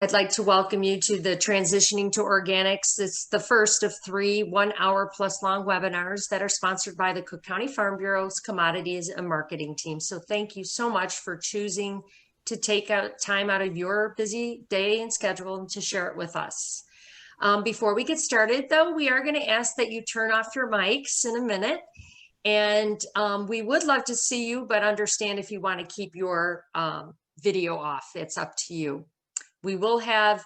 I'd like to welcome you to the Transitioning to Organics. It's the first of 3 1-hour plus long webinars that are sponsored by the Cook County Farm Bureau's Commodities and Marketing team. So thank you so much for choosing to take out time out of your busy day and schedule to share it with us. Before we get started, though, we are going to ask that you turn off your mics in a minute. And we would love to see you, but understand if you want to keep your video off. It's up to you. We will have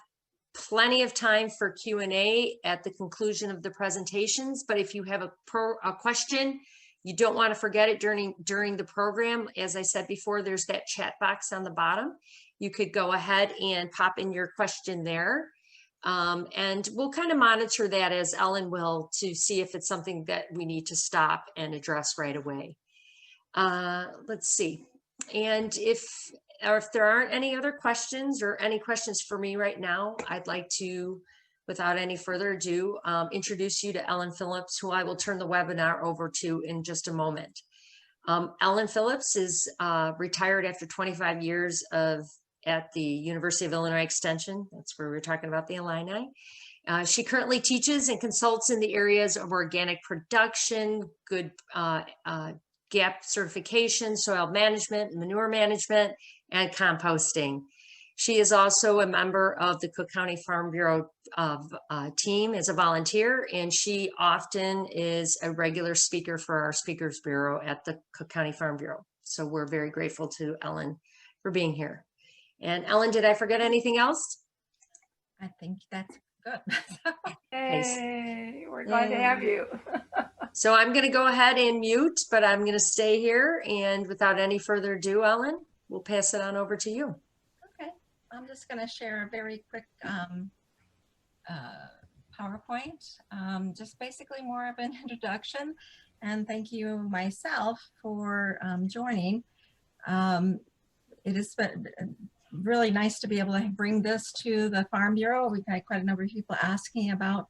plenty of time for Q&A at the conclusion of the presentations, but if you have a question, you don't want to forget it during the program. As I said before, there's that chat box on the bottom. You could go ahead and pop in your question there. And we'll kind of monitor that, as Ellen will, to see if it's something that we need to stop and address right away. Let's see. And if there aren't any other questions or any questions for me right now, I'd like to, without any further ado, introduce you to Ellen Phillips, who I will turn the webinar over to in just a moment. Ellen Phillips is retired after 25 years at the University of Illinois Extension. That's where we're talking about the Illini. She currently teaches and consults in the areas of organic production, good GAP certification, soil management, manure management, and composting. She is also a member of the Cook County Farm Bureau team as a volunteer, and she often is a regular speaker for our Speakers Bureau at the Cook County Farm Bureau. So we're very grateful to Ellen for being here. And Ellen, did I forget anything else? I think that's good. Hey, we're glad to have you. So I'm going to go ahead and mute, but I'm going to stay here. And without any further ado, Ellen, we'll pass it on over to you. Okay, I'm just going to share a very quick PowerPoint, just basically more of an introduction. And thank you myself for joining. It is really nice to be able to bring this to the Farm Bureau. We've had quite a number of people asking about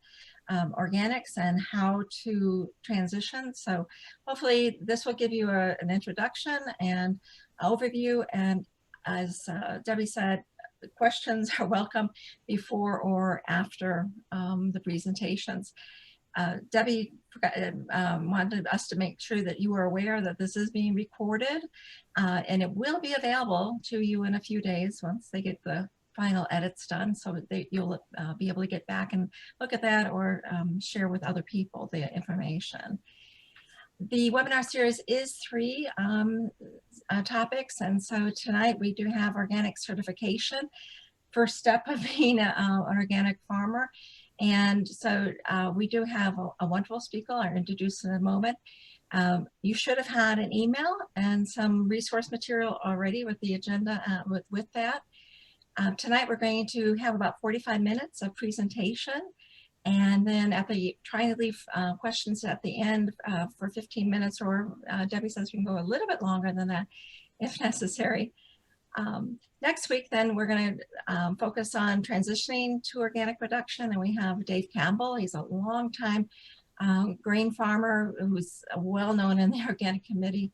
organics and how to transition. So hopefully this will give you an introduction and overview. And as Debbie said, questions are welcome before or after the presentations. Debbie wanted us to make sure that you are aware that this is being recorded and it will be available to you in a few days once they get the final edits done, so that you'll be able to get back and look at that or share with other people the information. The webinar series is 3 topics, and so tonight we do have organic certification, first step of being an organic farmer. And so we do have a wonderful speaker I'll introduce in a moment. You should have had an email and some resource material already with the agenda with that. Tonight we're going to have about 45 minutes of presentation, and then trying to leave questions at the end for 15 minutes, or Debbie says we can go a little bit longer than that if necessary. Next week, then, we're going to focus on transitioning to organic production, and we have Dave Campbell. He's a long-time grain farmer who's well known in the organic community,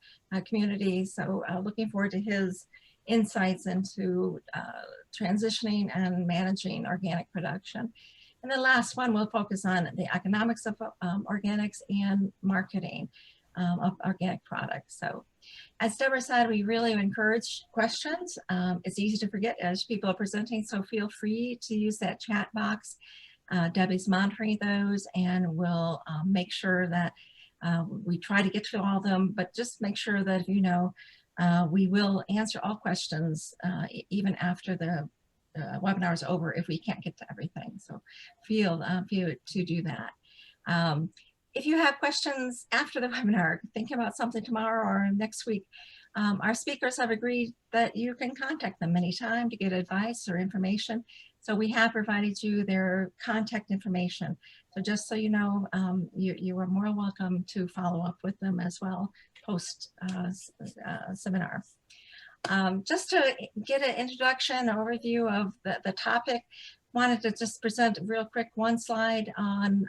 so looking forward to his insights into transitioning and managing organic production. And the last one, we'll focus on the economics of organics and marketing of organic products. So as Deborah said, we really encourage questions. It's easy to forget as people are presenting, so feel free to use that chat box. Debbie's monitoring those, and we'll make sure that we try to get to all of them, but just make sure that, you know, we will answer all questions even after the webinar is over if we can't get to everything. So feel free to do that. If you have questions after the webinar, think about something tomorrow or next week, our speakers have agreed that you can contact them anytime to get advice or information. So we have provided you their contact information. So just so you know, you are more welcome to follow up with them as well post seminar. Just to get an introduction, overview of the topic, wanted to just present real quick one slide on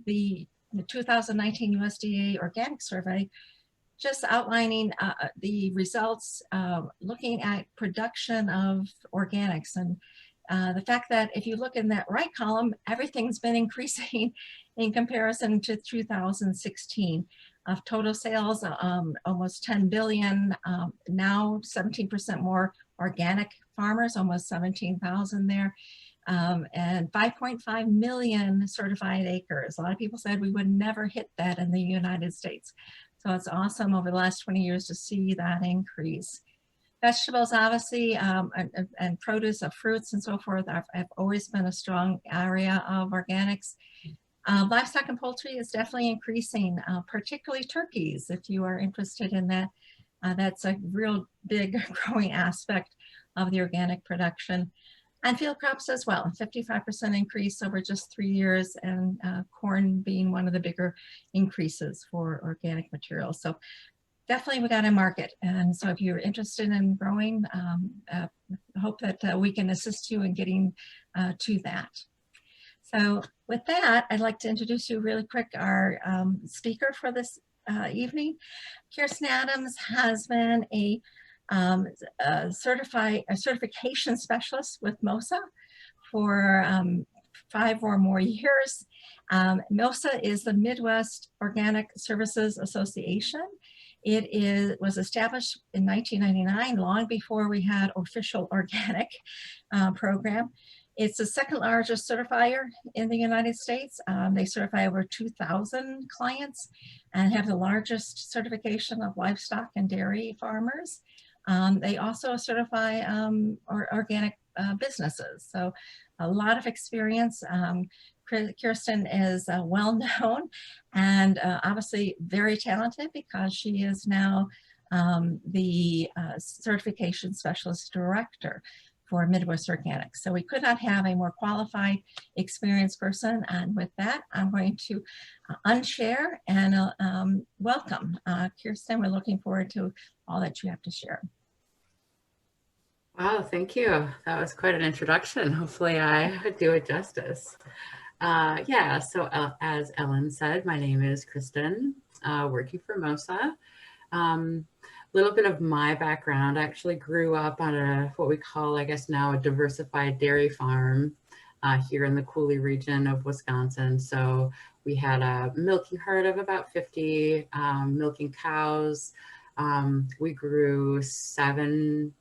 the 2019 USDA Organic Survey, just outlining the results, looking at production of organics. And the fact that if you look in that right column, everything's been increasing in comparison to 2016. Of total sales, almost 10 billion, now 17% more organic farmers, almost 17,000 there, and 5.5 million certified acres. A lot of people said we would never hit that in the United States. So it's awesome over the last 20 years to see that increase. Vegetables, obviously, and produce of fruits and so forth have always been a strong area of organics. Livestock and poultry is definitely increasing, particularly turkeys. If you are interested in that, that's a real big growing aspect of the organic production. And field crops as well, 55% increase over just 3 years, and corn being one of the bigger increases for organic materials. So definitely we got a market. And so if you're interested in growing, hope that we can assist you in getting to that. So with that, I'd like to introduce you really quick our speaker for this evening. Kristen Adams has been a certification specialist with MOSA for 5 or more years. MOSA is the Midwest Organic Services Association. It was established in 1999, long before we had official organic program. It's the second largest certifier in the United States. They certify over 2,000 clients and have the largest certification of livestock and dairy farmers. They also certify organic businesses. So a lot of experience. Kristen is well known and obviously very talented, because she is now the certification specialist director for Midwest Organics. So we could not have a more qualified, experienced person. And with that, I'm going to unshare and welcome Kristen. We're looking forward to all that you have to share. Wow, thank you. That was quite an introduction. Hopefully I do it justice. Yeah, so as Ellen said, my name is Kristen, working for MOSA. Little bit of my background. I actually grew up on what we call, I guess now, a diversified dairy farm here in the Cooley region of Wisconsin. So we had a milking herd of about 50 milking cows. We grew 7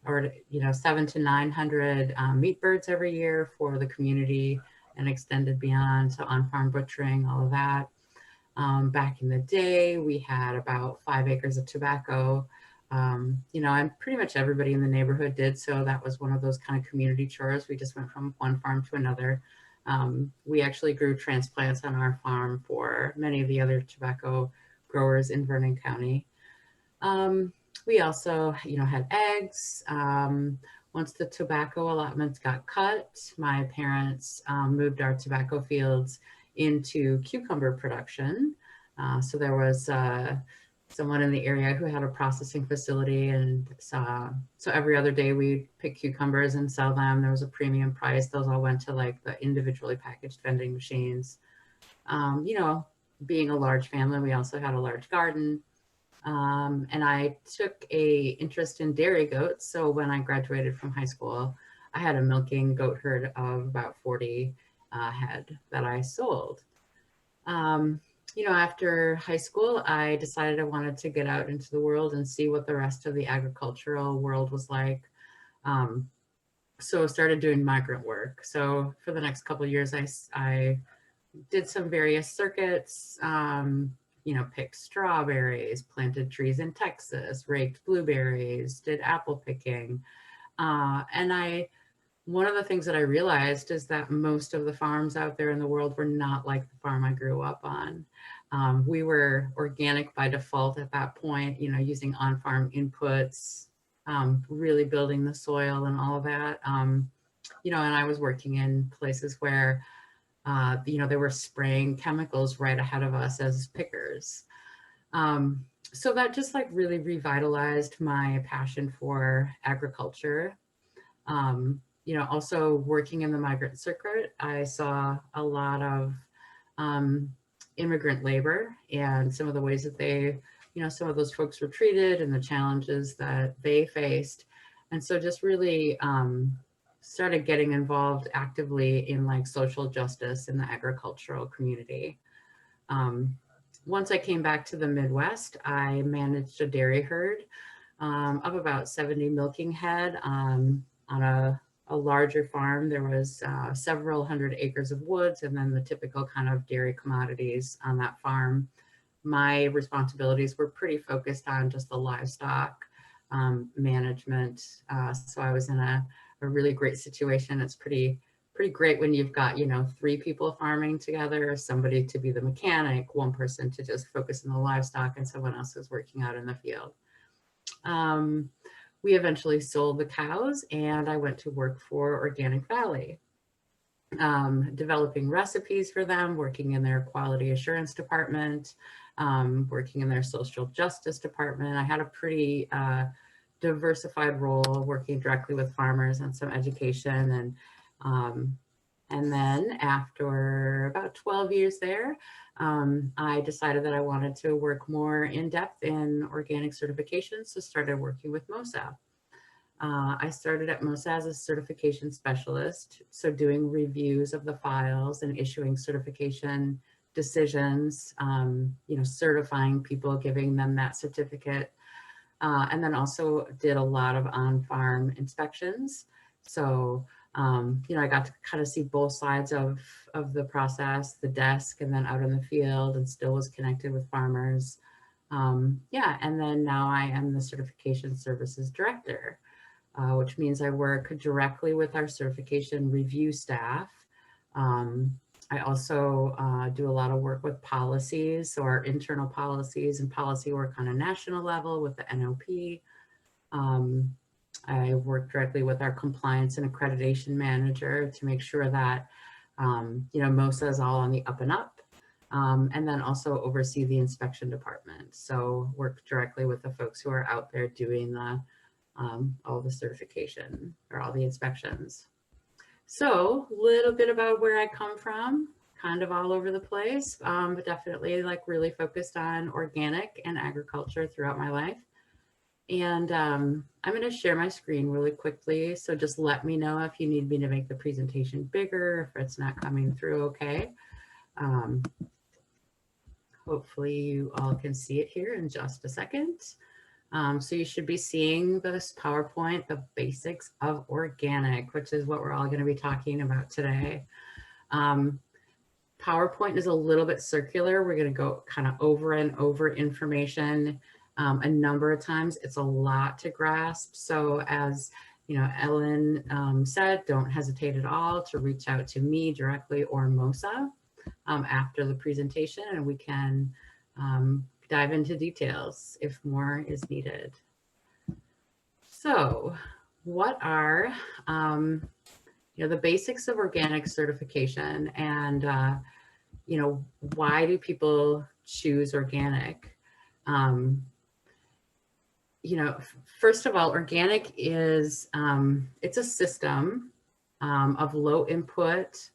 to 900 meat birds every year for the community and extended beyond, so on-farm butchering, all of that. Back in the day, we had about 5 acres of tobacco, and pretty much everybody in the neighborhood did. So that was one of those kind of community chores. We just went from one farm to another. We actually grew transplants on our farm for many of the other tobacco growers in Vernon County. We also, had eggs. Once the tobacco allotments got cut, my parents moved our tobacco fields into cucumber production. So there was someone in the area who had a processing facility, and so every other day we'd pick cucumbers and sell them. There was a premium price. Those all went to like the individually packaged vending machines. Being a large family, we also had a large garden. And I took a interest in dairy goats. So when I graduated from high school, I had a milking goat herd of about 40 head that I sold. After high school, I decided I wanted to get out into the world and see what the rest of the agricultural world was like. So I started doing migrant work. So for the next couple of years, I did some various circuits, picked strawberries, planted trees in Texas, raked blueberries, did apple picking. One of the things that I realized is that most of the farms out there in the world were not like the farm I grew up on. We were organic by default at that point, using on-farm inputs, really building the soil and all of that. And I was working in places where they were spraying chemicals right ahead of us as pickers. So that just really revitalized my passion for agriculture. Also working in the migrant circuit, I saw a lot of immigrant labor and some of the ways that some of those folks were treated and the challenges that they faced. And so just really started getting involved actively in like social justice in the agricultural community. Once I came back to the Midwest, I managed a dairy herd of about 70 milking head on a larger farm. There was several hundred acres of woods and then the typical kind of dairy commodities on that farm. My responsibilities were pretty focused on just the livestock management. So I was in a really great situation. It's pretty great when you've got, you know, 3 people farming together, somebody to be the mechanic, one person to just focus on the livestock, and someone else is working out in the field. We eventually sold the cows and I went to work for Organic Valley, developing recipes for them, working in their quality assurance department, working in their social justice department. I had a pretty diversified role, working directly with farmers and some education. And then after about 12 years there, I decided that I wanted to work more in depth in organic certifications, so started working with MOSA. I started at MOSA as a certification specialist, so doing reviews of the files and issuing certification decisions, you know, certifying people, giving them that certificate. And then also did a lot of on-farm inspections. So, you know, I got to kind of see both sides of the process, the desk, and then out in the field, and still was connected with farmers. Yeah, and then now I am the certification services director, which means I work directly with our certification review staff. I also do a lot of work with policies, so our internal policies and policy work on a national level with the NOP. I work directly with our compliance and accreditation manager to make sure that, you know, MOSA is all on the up and up, and then also oversee the inspection department. So work directly with the folks who are out there doing the all the certification or all the inspections. So a little bit about where I come from, kind of all over the place, but definitely like really focused on organic and agriculture throughout my life. And I'm going to share my screen really quickly. So just let me know if you need me to make the presentation bigger, if it's not coming through okay. Hopefully you all can see it here in just a second. So you should be seeing this PowerPoint, the basics of organic, which is what we're all going to be talking about today. PowerPoint is a little bit circular. We're going to go kind of over and over information a number of times. It's a lot to grasp. So as you know, Ellen said, don't hesitate at all to reach out to me directly or MOSA after the presentation, and we can dive into details if more is needed. So what are you know, the basics of organic certification, and you know, why do people choose organic? You know, first of all, organic is it's a system of low input.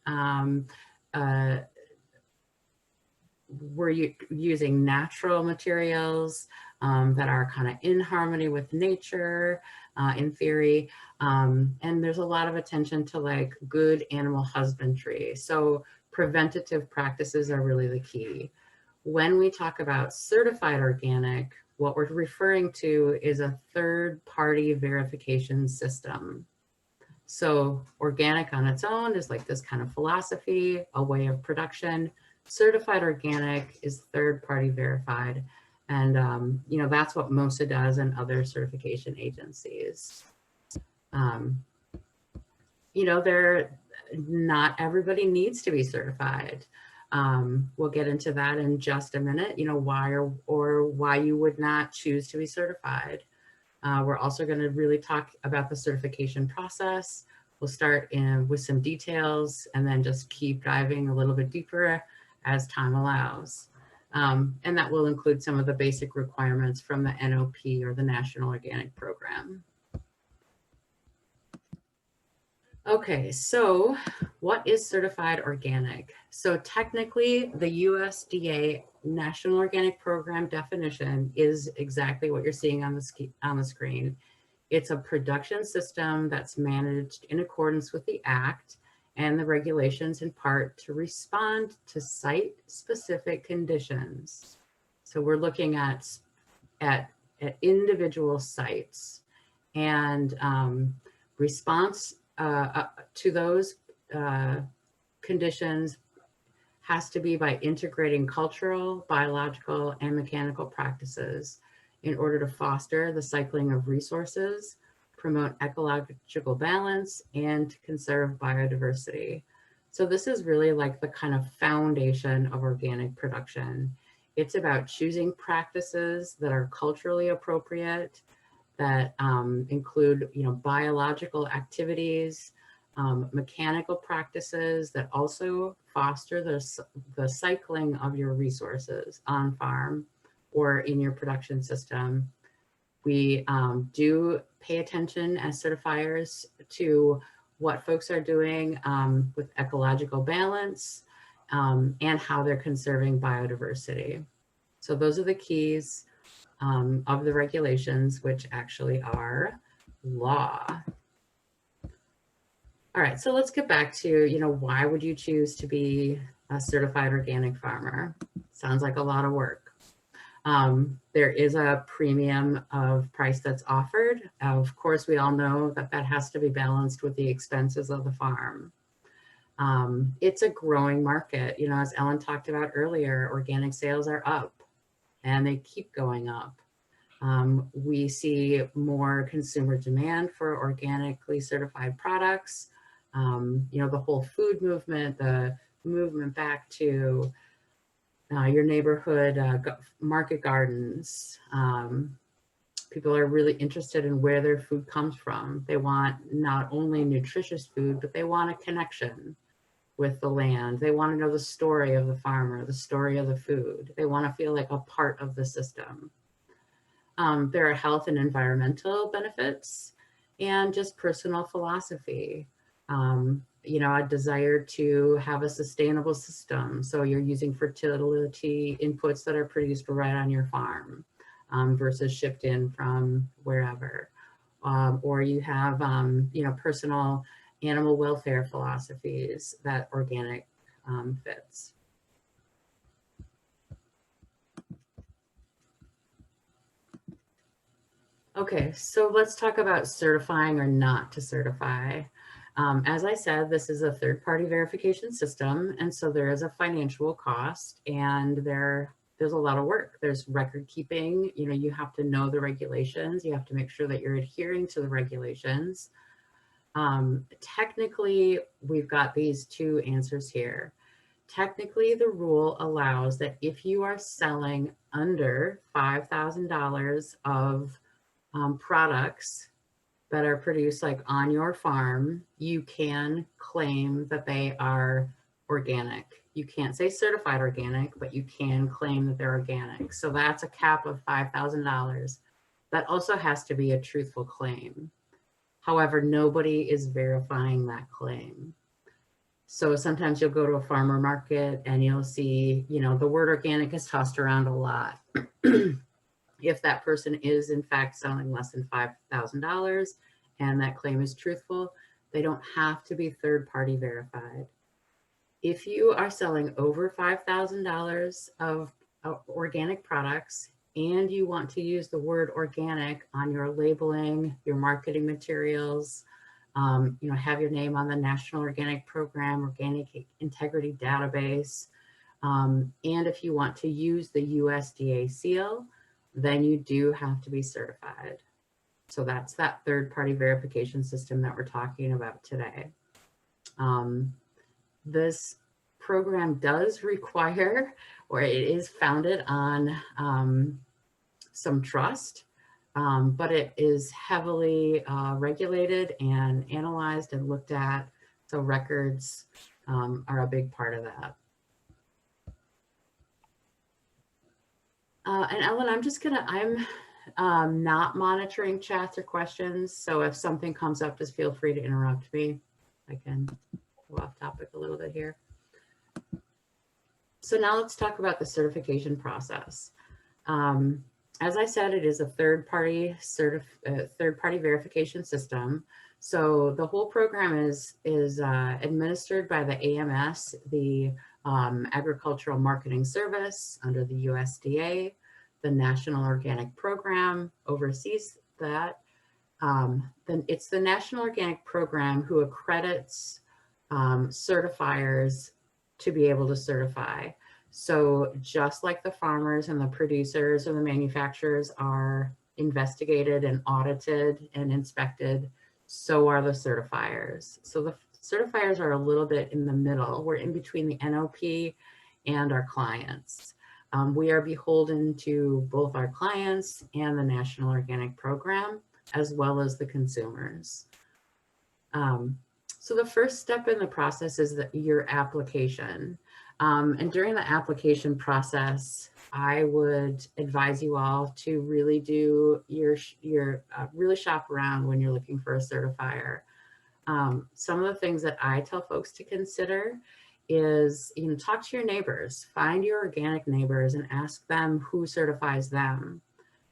We're using natural materials that are kind of in harmony with nature, in theory. And there's a lot of attention to like good animal husbandry. So preventative practices are really the key. When we talk about certified organic, what we're referring to is a third-party verification system. So organic on its own is like this kind of philosophy, a way of production. Certified organic is third-party verified. And, you know, that's what MOSA does and other certification agencies. You know, not everybody needs to be certified. We'll get into that in just a minute, you know, why or why you would not choose to be certified. We're also going to really talk about the certification process. We'll start with some details and then just keep diving a little bit deeper as time allows. And that will include some of the basic requirements from the NOP or the National Organic Program. Okay, so what is certified organic? So technically the USDA National Organic Program definition is exactly what you're seeing on the screen. It's a production system that's managed in accordance with the Act and the regulations, in part to respond to site-specific conditions. So we're looking at individual sites, and response to those conditions has to be by integrating cultural, biological, and mechanical practices in order to foster the cycling of resources, promote ecological balance, and to conserve biodiversity. So this is really like the kind of foundation of organic production. It's about choosing practices that are culturally appropriate, that include, biological activities, mechanical practices that also foster the cycling of your resources on farm or in your production system. We do pay attention as certifiers to what folks are doing with ecological balance and how they're conserving biodiversity. So those are the keys of the regulations, which actually are law. All right, so let's get back to, why would you choose to be a certified organic farmer? Sounds like a lot of work. There is a premium of price that's offered. Of course, we all know that that has to be balanced with the expenses of the farm. It's a growing market. As Ellen talked about earlier, organic sales are up and they keep going up. We see more consumer demand for organically certified products. The whole food movement, the movement back to your neighborhood market gardens. People are really interested in where their food comes from. They want not only nutritious food, but they want a connection with the land. They want to know the story of the farmer, the story of the food. They want to feel like a part of the system. There are health and environmental benefits and just personal philosophy. A desire to have a sustainable system. So you're using fertility inputs that are produced right on your farm versus shipped in from wherever. Or you have, personal animal welfare philosophies that organic fits. Okay, so let's talk about certifying or not to certify. As I said, this is a third-party verification system, and so there is a financial cost, and there's a lot of work. There's record keeping. You have to know the regulations. You have to make sure that you're adhering to the regulations. Technically, we've got these two answers here. Technically, the rule allows that if you are selling under $5,000 of products that are produced like on your farm, you can claim that they are organic. You can't say certified organic, but you can claim that they're organic. So that's a cap of $5,000. That also has to be a truthful claim. However, nobody is verifying that claim. So sometimes you'll go to a farmer market and you'll see, the word organic is tossed around a lot. If that person is in fact selling less than $5,000 and that claim is truthful, they don't have to be third-party verified. If you are selling over $5,000 of organic products and you want to use the word organic on your labeling, your marketing materials, have your name on the National Organic Program, Organic Integrity Database, and if you want to use the USDA seal, then you do have to be certified. So that's that third-party verification system that we're talking about today. This program does require, or it is founded on some trust, but it is heavily regulated and analyzed and looked at. So records are a big part of that. And Ellen, I'm not monitoring chats or questions. So if something comes up, just feel free to interrupt me. I can go off topic a little bit here. So now let's talk about the certification process. As I said, it is a third-party verification system. So the whole program is administered by the AMS, the Agricultural Marketing Service under the USDA. The National Organic Program oversees that. Then it's the National Organic Program who accredits certifiers to be able to certify. So just like the farmers and the producers and the manufacturers are investigated and audited and inspected, so are the certifiers. So the certifiers are a little bit in the middle. We're in between the NOP and our clients. We are beholden to both our clients and the National Organic Program, as well as the consumers. So the first step in the process is your application. And during the application process, I would advise you all to really do really shop around when you're looking for a certifier. Some of the things that I tell folks to consider is, talk to your neighbors, find your organic neighbors and ask them who certifies them.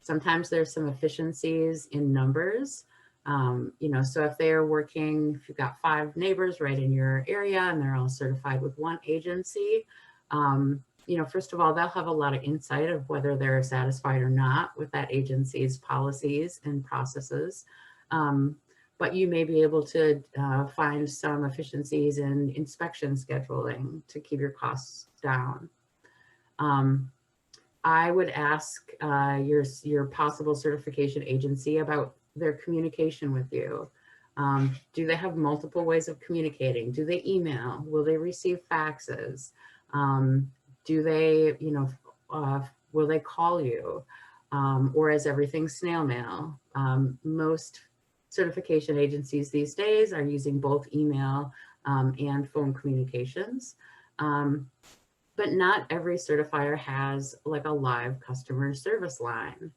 Sometimes there's some efficiencies in numbers. So if they're working, if you've got 5 neighbors right in your area and they're all certified with one agency, first of all, they'll have a lot of insight of whether they're satisfied or not with that agency's policies and processes. But you may be able to find some efficiencies in inspection scheduling to keep your costs down. I would ask your possible certification agency about their communication with you. Do they have multiple ways of communicating? Do they email? Will they receive faxes? Do they, will they call you? Or is everything snail mail? Most certification agencies these days are using both email and phone communications. But not every certifier has like a live customer service line.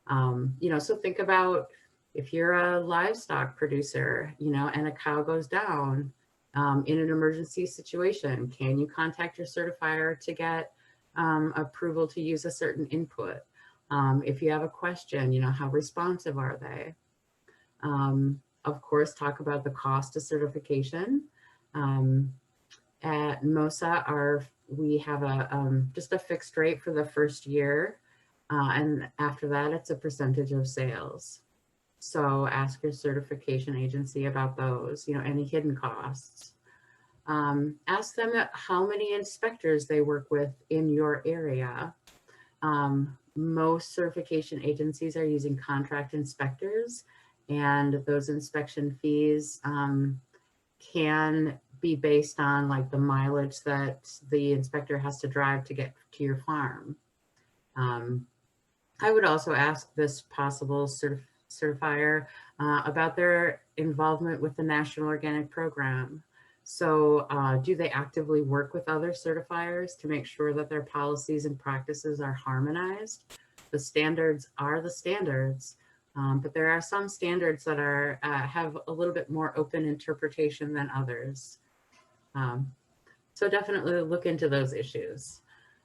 So think about if you're a livestock producer, and a cow goes down in an emergency situation, can you contact your certifier to get approval to use a certain input? If you have a question, how responsive are they? Of course, talk about the cost of certification. At MOSA, we have just a fixed rate for the first year. And after that, it's a percentage of sales. So ask your certification agency about those, any hidden costs. Ask them how many inspectors they work with in your area. Most certification agencies are using contract inspectors, and those inspection fees can be based on like the mileage that the inspector has to drive to get to your farm. I would also ask this possible certifier about their involvement with the National Organic Program. So do they actively work with other certifiers to make sure that their policies and practices are harmonized? The standards are the standards, but there are some standards that are have a little bit more open interpretation than others. So definitely look into those issues.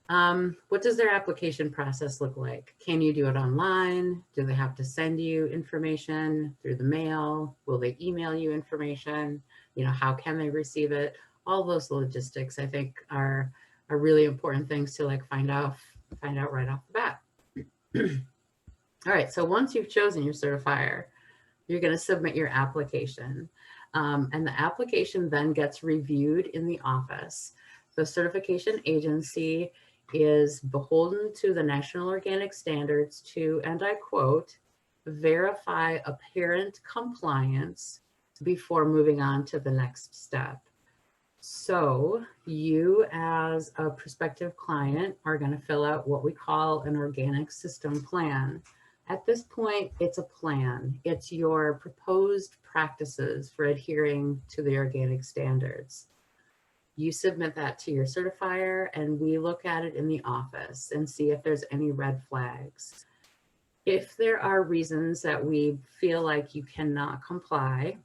What does their application process look like? Can you do it online? Do they have to send you information through the mail? Will they email you information? How can they receive it? All those logistics, I think, are really important things to like find out right off the bat. All right, so once you've chosen your certifier, you're going to submit your application. And the application then gets reviewed in the office. The certification agency is beholden to the National Organic Standards to, and I quote, verify apparent compliance before moving on to the next step. So you as a prospective client are going to fill out what we call an organic system plan. At this point, it's a plan. It's your proposed practices for adhering to the organic standards. You submit that to your certifier and we look at it in the office and see if there's any red flags. If there are reasons that we feel like you cannot comply,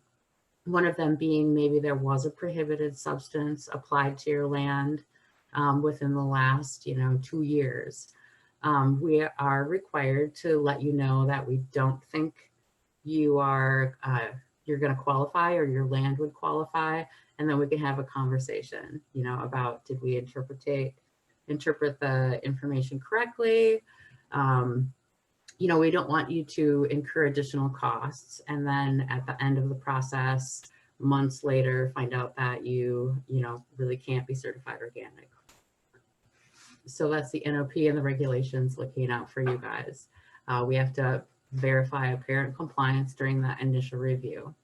one of them being maybe there was a prohibited substance applied to your land within the last 2 years, we are required to let you know that we don't think you are, you're going to qualify or your land would qualify. And then we can have a conversation, you know, about did we interpret the information correctly? You know, we don't want you to incur additional costs. And then at the end of the process, months later, find out that you know, really can't be certified organic. So that's the NOP and the regulations looking out for you guys. We have to verify apparent compliance during that initial review.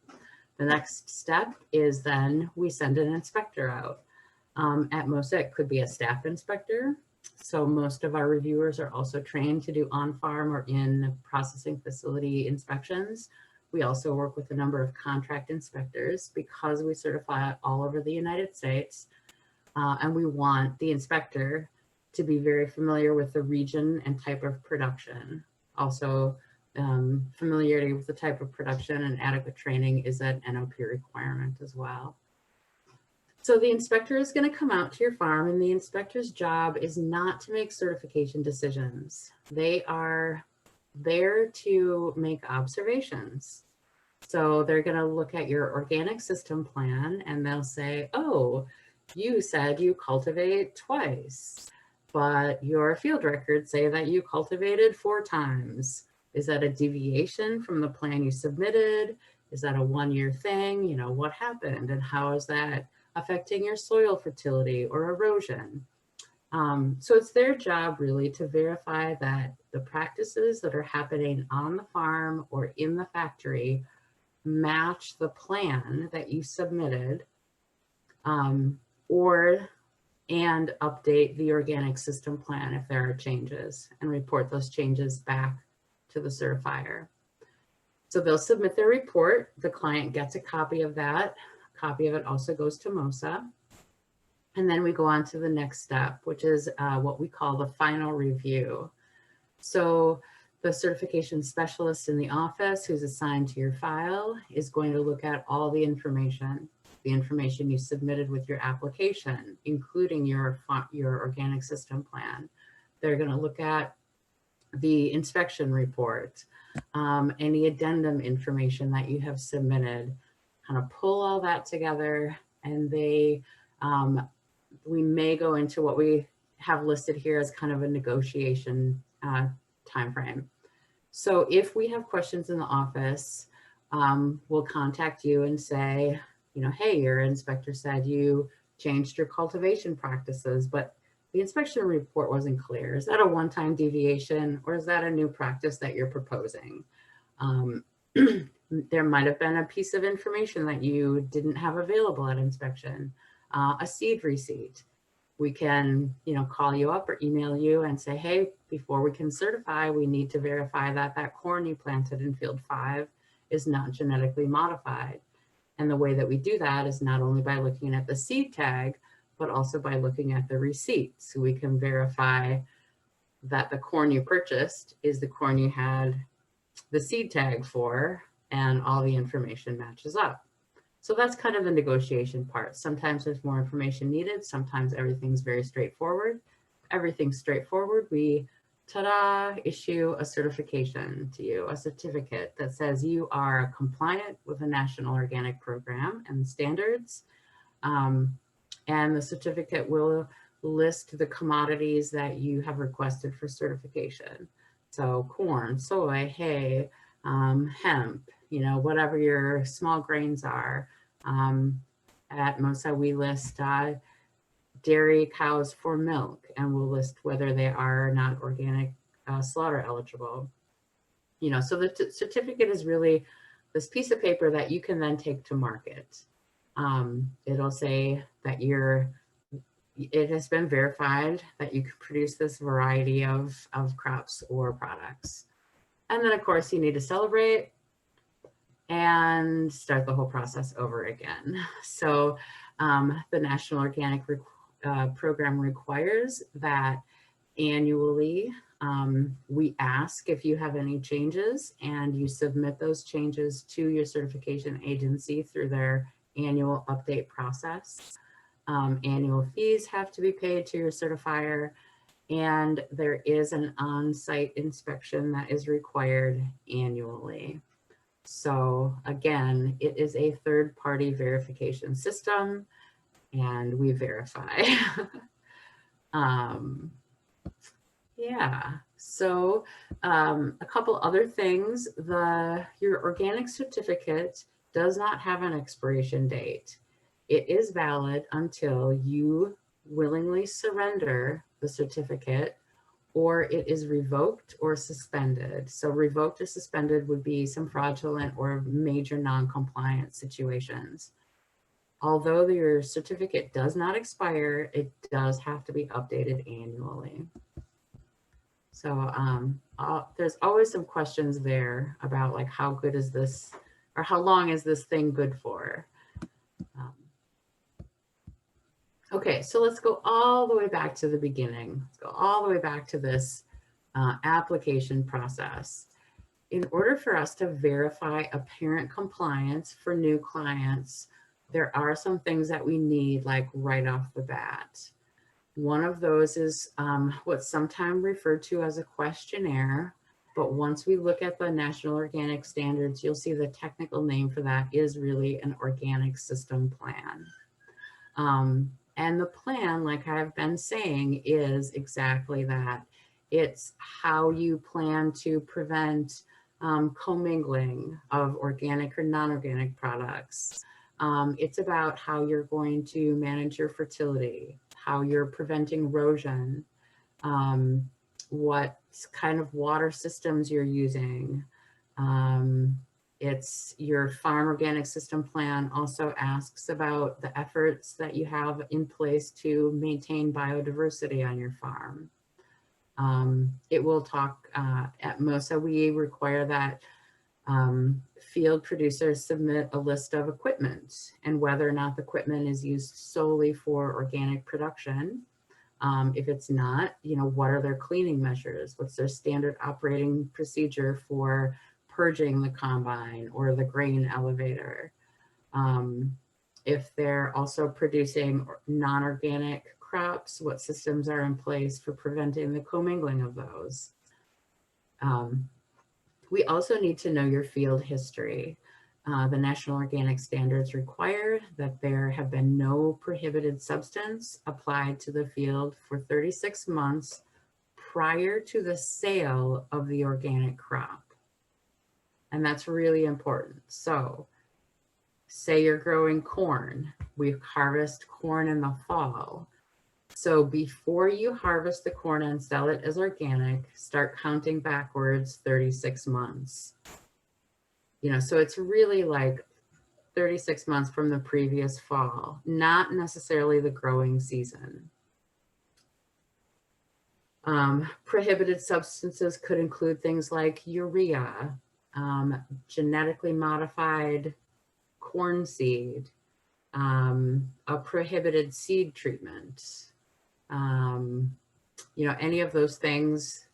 The next step is then we send an inspector out. At MOSA, it could be a staff inspector. So most of our reviewers are also trained to do on-farm or in processing facility inspections. We also work with a number of contract inspectors because we certify all over the United States. And we want the inspector to be very familiar with the region and type of production. Also, familiarity with the type of production and adequate training is an NOP requirement as well. So the inspector is going to come out to your farm, and the inspector's job is not to make certification decisions. They are there to make observations. So they're going to look at your organic system plan and they'll say, oh, you said you cultivate twice, but your field records say that you cultivated 4 times. Is that a deviation from the plan you submitted? Is that a one-year thing? You know, what happened and how is that affecting your soil fertility or erosion? So it's their job really to verify that the practices that are happening on the farm or in the factory match the plan that you submitted, and update the organic system plan if there are changes and report those changes back to the certifier. So they'll submit their report. The client gets a copy of that. A copy of it also goes to MOSA. And then we go on to the next step, which is what we call the final review. So the certification specialist in the office who's assigned to your file is going to look at all the information you submitted with your application, including your organic system plan. They're going to look at the inspection report, any addendum information that you have submitted, kind of pull all that together, and we may go into what we have listed here as kind of a negotiation timeframe. So if we have questions in the office, we'll contact you and say, you know, hey, your inspector said you changed your cultivation practices, but the inspection report wasn't clear. Is that a one-time deviation or is that a new practice that you're proposing? There might have been a piece of information that you didn't have available at inspection, a seed receipt. We can, you know, call you up or email you and say, hey, before we can certify, we need to verify that that corn you planted in field 5 is not genetically modified. And the way that we do that is not only by looking at the seed tag, but also by looking at the receipt. So we can verify that the corn you purchased is the corn you had the seed tag for, and all the information matches up. So that's kind of the negotiation part. Sometimes there's more information needed. Sometimes everything's very straightforward. Everything's straightforward. We, ta-da, issue a certification to you, a certificate that says you are compliant with the National Organic Program and standards. And the certificate will list the commodities that you have requested for certification. So corn, soy, hay, hemp, you know, whatever your small grains are. At MOSA, we list dairy cows for milk, and we'll list whether they are or not organic slaughter eligible. You know, so the certificate is really this piece of paper that you can then take to market. It'll say that it has been verified that you can produce this variety of crops or products. And then of course you need to celebrate and start the whole process over again. So the National Organic Program requires that annually we ask if you have any changes, and you submit those changes to your certification agency through their annual update process. Annual fees have to be paid to your certifier, and there is an on-site inspection that is required annually. So again, it is a third-party verification system, and we verify. Yeah, so a couple other things. Your organic certificate does not have an expiration date. It is valid until you willingly surrender the certificate or it is revoked or suspended. So revoked or suspended would be some fraudulent or major non-compliance situations. Although your certificate does not expire, it does have to be updated annually. So there's always some questions there about like how good is this, or how long is this thing good for? Okay, so let's go all the way back to the beginning. Let's go all the way back to this application process. In order for us to verify apparent compliance for new clients, there are some things that we need like right off the bat. One of those is what's sometimes referred to as a questionnaire, but once we look at the National Organic Standards, you'll see the technical name for that is really an organic system plan. And the plan, like I've been saying, is exactly that. It's how you plan to prevent commingling of organic or non-organic products. It's about how you're going to manage your fertility, how you're preventing erosion, what kind of water systems you're using. It's your farm organic system plan also asks about the efforts that you have in place to maintain biodiversity on your farm. It will talk at MOSA, we require that field producers submit a list of equipment and whether or not the equipment is used solely for organic production. If it's not, what are their cleaning measures? What's their standard operating procedure for purging the combine or the grain elevator? If they're also producing non-organic crops, what systems are in place for preventing the commingling of those? We also need to know your field history. The National Organic Standards require that there have been no prohibited substance applied to the field for 36 months prior to the sale of the organic crop. And that's really important. So say you're growing corn, we harvest corn in the fall. So before you harvest the corn and sell it as organic, start counting backwards 36 months. So it's really like 36 months from the previous fall, not necessarily the growing season. Prohibited substances could include things like urea, genetically modified corn seed, a prohibited seed treatment, any of those things,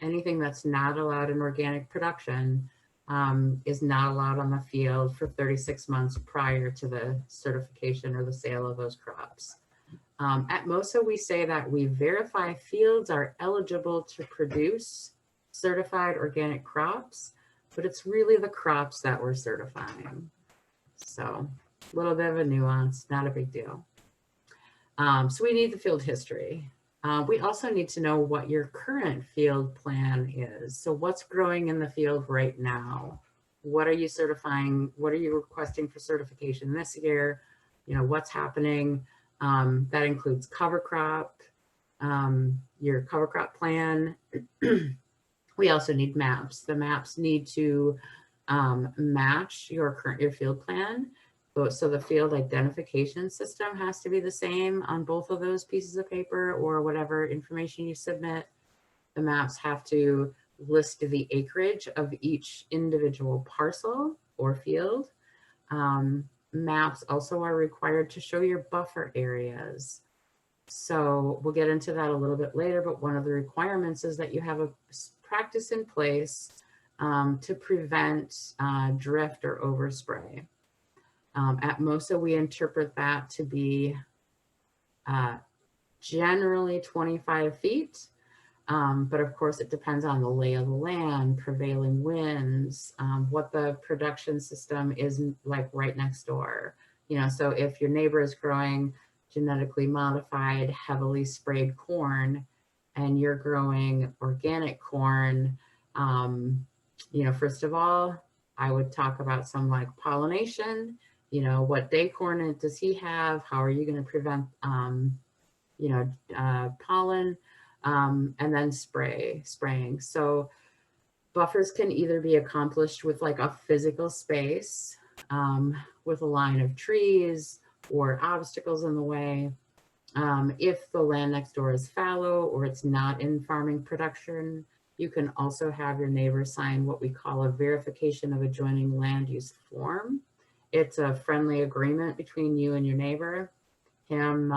anything that's not allowed in organic production is not allowed on the field for 36 months prior to the certification or the sale of those crops. At MOSA, we say that we verify fields are eligible to produce certified organic crops, but it's really the crops that we're certifying. So a little bit of a nuance, not a big deal. So we need the field history. We also need to know what your current field plan is. So what's growing in the field right now? What are you certifying? What are you requesting for certification this year? What's happening? That includes cover crop, your cover crop plan. We also need maps. The maps need to match your field plan. So the field identification system has to be the same on both of those pieces of paper or whatever information you submit. The maps have to list the acreage of each individual parcel or field. Maps also are required to show your buffer areas. So we'll get into that a little bit later, but one of the requirements is that you have a practice in place to prevent drift or overspray. At MOSA, we interpret that to be generally 25 feet, But of course, it depends on the lay of the land, prevailing winds, what the production system is like right next door. You know, so if your neighbor is growing genetically modified, heavily sprayed corn, and you're growing organic corn, you know, first of all, I would talk about some like pollination. You know, what day corn does he have? How are you going to prevent, you know, pollen? And then spraying. So buffers can either be accomplished with like a physical space, with a line of trees or obstacles in the way. If the land next door is fallow or it's not in farming production, you can also have your neighbor sign what we call a verification of adjoining land use form. It's a friendly agreement between you and your neighbor, him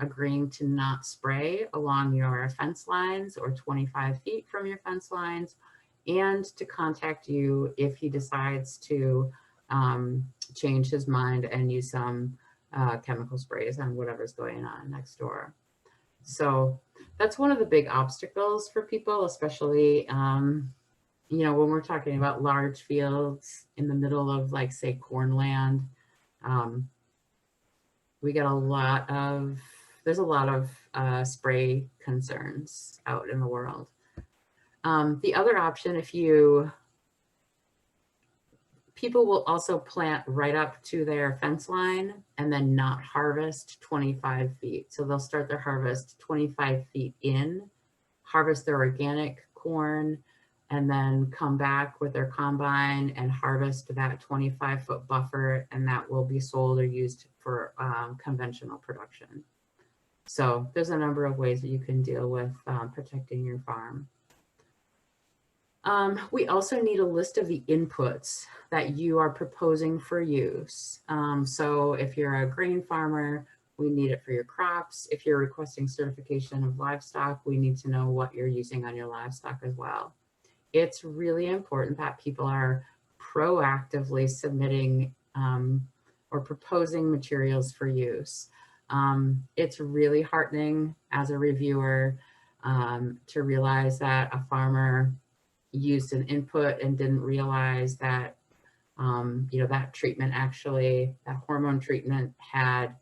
agreeing to not spray along your fence lines or 25 feet from your fence lines, and to contact you if he decides to change his mind and use some chemical sprays on whatever's going on next door. So that's one of the big obstacles for people, especially, you know, when we're talking about large fields in the middle of like, say, corn land. We get there's a lot of spray concerns out in the world. The other option, people will also plant right up to their fence line and then not harvest 25 feet. So they'll start their harvest 25 feet in, harvest their organic corn, and then come back with their combine and harvest that 25-foot buffer, and that will be sold or used for conventional production. So there's a number of ways that you can deal with protecting your farm. We also need a list of the inputs that you are proposing for use. So if you're a grain farmer, we need it for your crops. If you're requesting certification of livestock, we need to know what you're using on your livestock as well. It's really important that people are proactively submitting or proposing materials for use. It's really heartening as a reviewer to realize that a farmer used an input and didn't realize that, you know, that treatment actually, that hormone treatment had,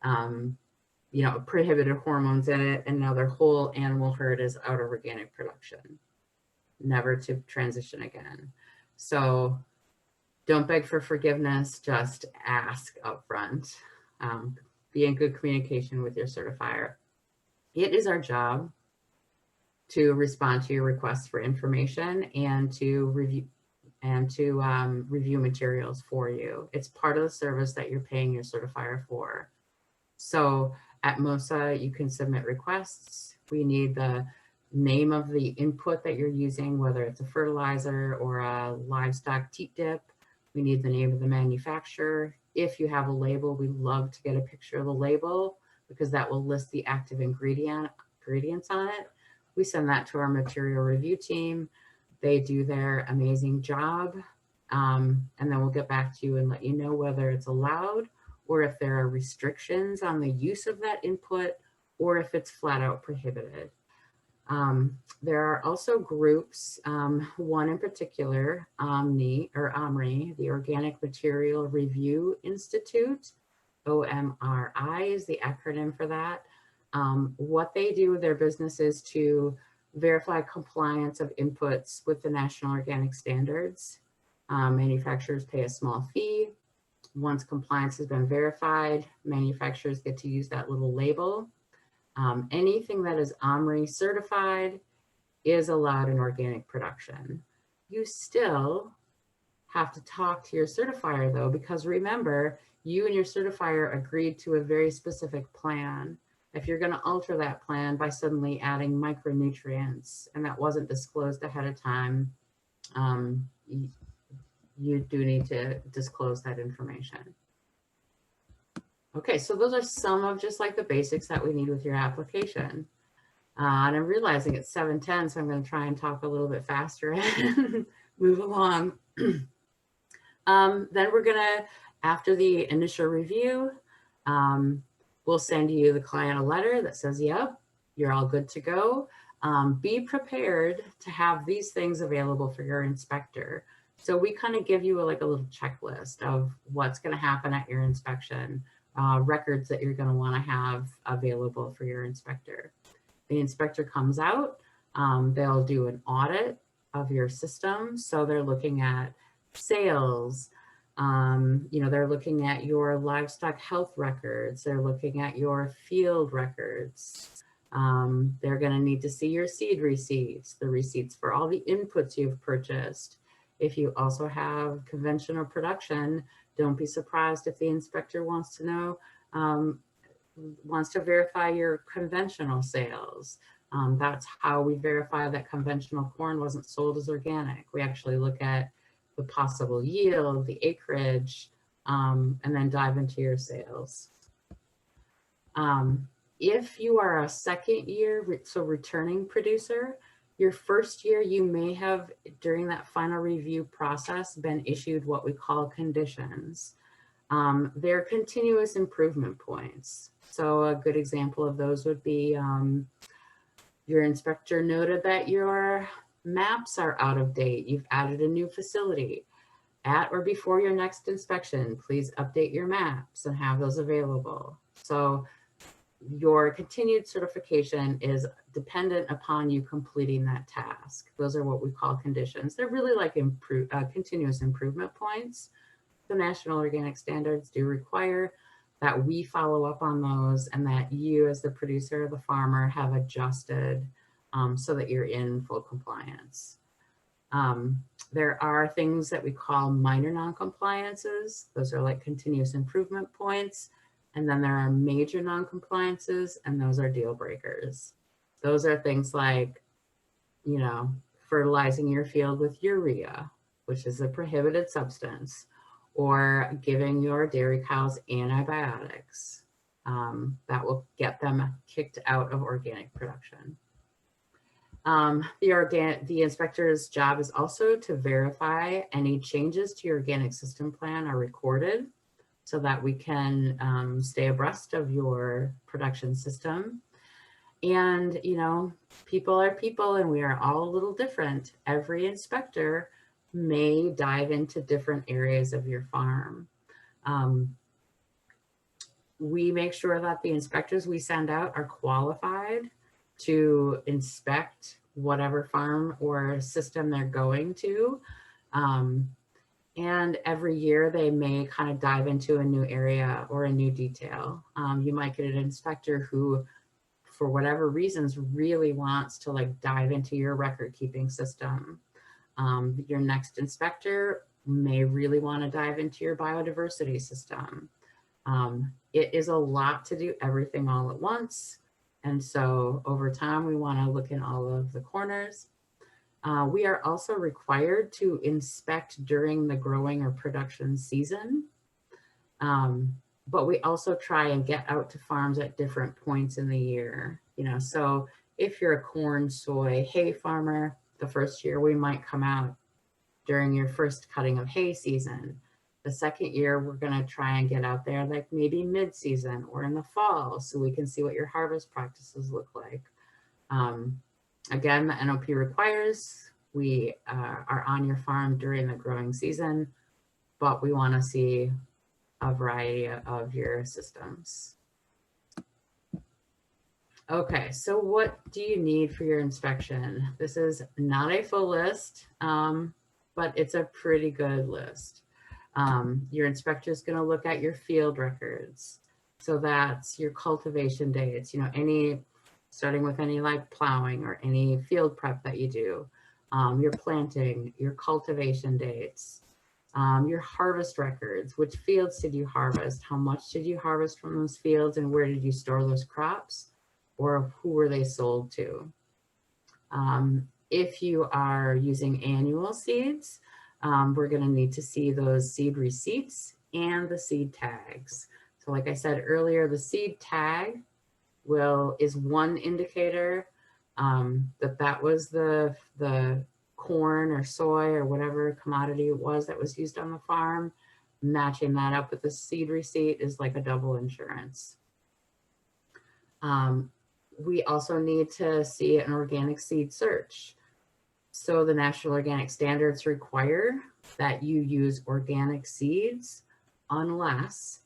you know, prohibited hormones in it, and now their whole animal herd is out of organic production, never to transition again. So don't beg for forgiveness, just ask upfront. Be in good communication with your certifier. It is our job to respond to your requests for information and to review materials for you. It's part of the service that you're paying your certifier for. So at MOSA, you can submit requests. We need the name of the input that you're using, whether it's a fertilizer or a livestock teat dip. We need the name of the manufacturer. If you have a label, we love to get a picture of the label because that will list the active ingredients on it. We send that to our material review team. They do their amazing job. And then we'll get back to you and let you know whether it's allowed or if there are restrictions on the use of that input or if it's flat out prohibited. There are also groups, one in particular, OMRI, the Organic Material Review Institute, OMRI is the acronym for that. What they do, their business is to verify compliance of inputs with the National Organic Standards. Manufacturers pay a small fee. Once compliance has been verified, manufacturers get to use that little label. Anything that is OMRI certified is allowed in organic production. You still have to talk to your certifier though, because remember, you and your certifier agreed to a very specific plan. If you're going to alter that plan by suddenly adding micronutrients and that wasn't disclosed ahead of time, you do need to disclose that information. Okay, so those are some of just like the basics that we need with your application. And I'm realizing it's 7:10, so I'm going to try and talk a little bit faster and move along. Then we're going to, after the initial review, we'll send you the client a letter that says, yep, you're all good to go. Be prepared to have these things available for your inspector. So we kind of give you like a little checklist of what's going to happen at your inspection, records that you're going to want to have available for your inspector. The inspector comes out, they'll do an audit of your system. So they're looking at sales, they're looking at your livestock health records, they're looking at your field records. They're going to need to see your seed receipts, the receipts for all the inputs you've purchased. If you also have conventional production, don't be surprised if the inspector wants to know, wants to verify your conventional sales. That's how we verify that conventional corn wasn't sold as organic. We actually look at the possible yield, the acreage, and then dive into your sales. If you are a second year, so returning producer, your first year, you may have, during that final review process, been issued what we call conditions. They're continuous improvement points. So a good example of those would be your inspector noted that your maps are out of date. You've added a new facility. At or before your next inspection, please update your maps and have those available. So your continued certification is dependent upon you completing that task. Those are what we call conditions. They're really like continuous improvement points. The National Organic Standards do require that we follow up on those and that you as the producer or the farmer have adjusted so that you're in full compliance. There are things that we call minor non-compliances. Those are like continuous improvement points. And then there are major non-compliances, and those are deal breakers. Those are things like, fertilizing your field with urea, which is a prohibited substance, or giving your dairy cows antibiotics. That will get them kicked out of organic production. The inspector's job is also to verify any changes to your organic system plan are recorded so that we can stay abreast of your production system. And, people are people and we are all a little different. Every inspector may dive into different areas of your farm. We make sure that the inspectors we send out are qualified to inspect whatever farm or system they're going to. And every year they may kind of dive into a new area or a new detail. You might get an inspector who, for whatever reasons, really wants to dive into your record keeping system. Your next inspector may really want to dive into your biodiversity system. It is a lot to do everything all at once. And so over time, we want to look in all of the corners. We are also required to inspect during the growing or production season. But we also try and get out to farms at different points in the year. So if you're a corn, soy, hay farmer, the first year we might come out during your first cutting of hay season. The second year, we're going to try and get out there maybe mid-season or in the fall so we can see what your harvest practices look like. Again, the NOP requires we are on your farm during the growing season, but we want to see a variety of your systems. Okay, so what do you need for your inspection? This is not a full list, but it's a pretty good list. Your inspector is going to look at your field records. So that's your cultivation dates, starting with any plowing or any field prep that you do, your planting, your cultivation dates, your harvest records, which fields did you harvest, how much did you harvest from those fields, and where did you store those crops, or who were they sold to? If you are using annual seeds, we're going to need to see those seed receipts and the seed tags. So like I said earlier, the seed tag is one indicator that was the corn or soy or whatever commodity it was that was used on the farm. Matching that up with the seed receipt is like a double insurance. We also need to see an organic seed search. So the National Organic Standards require that you use organic seeds unless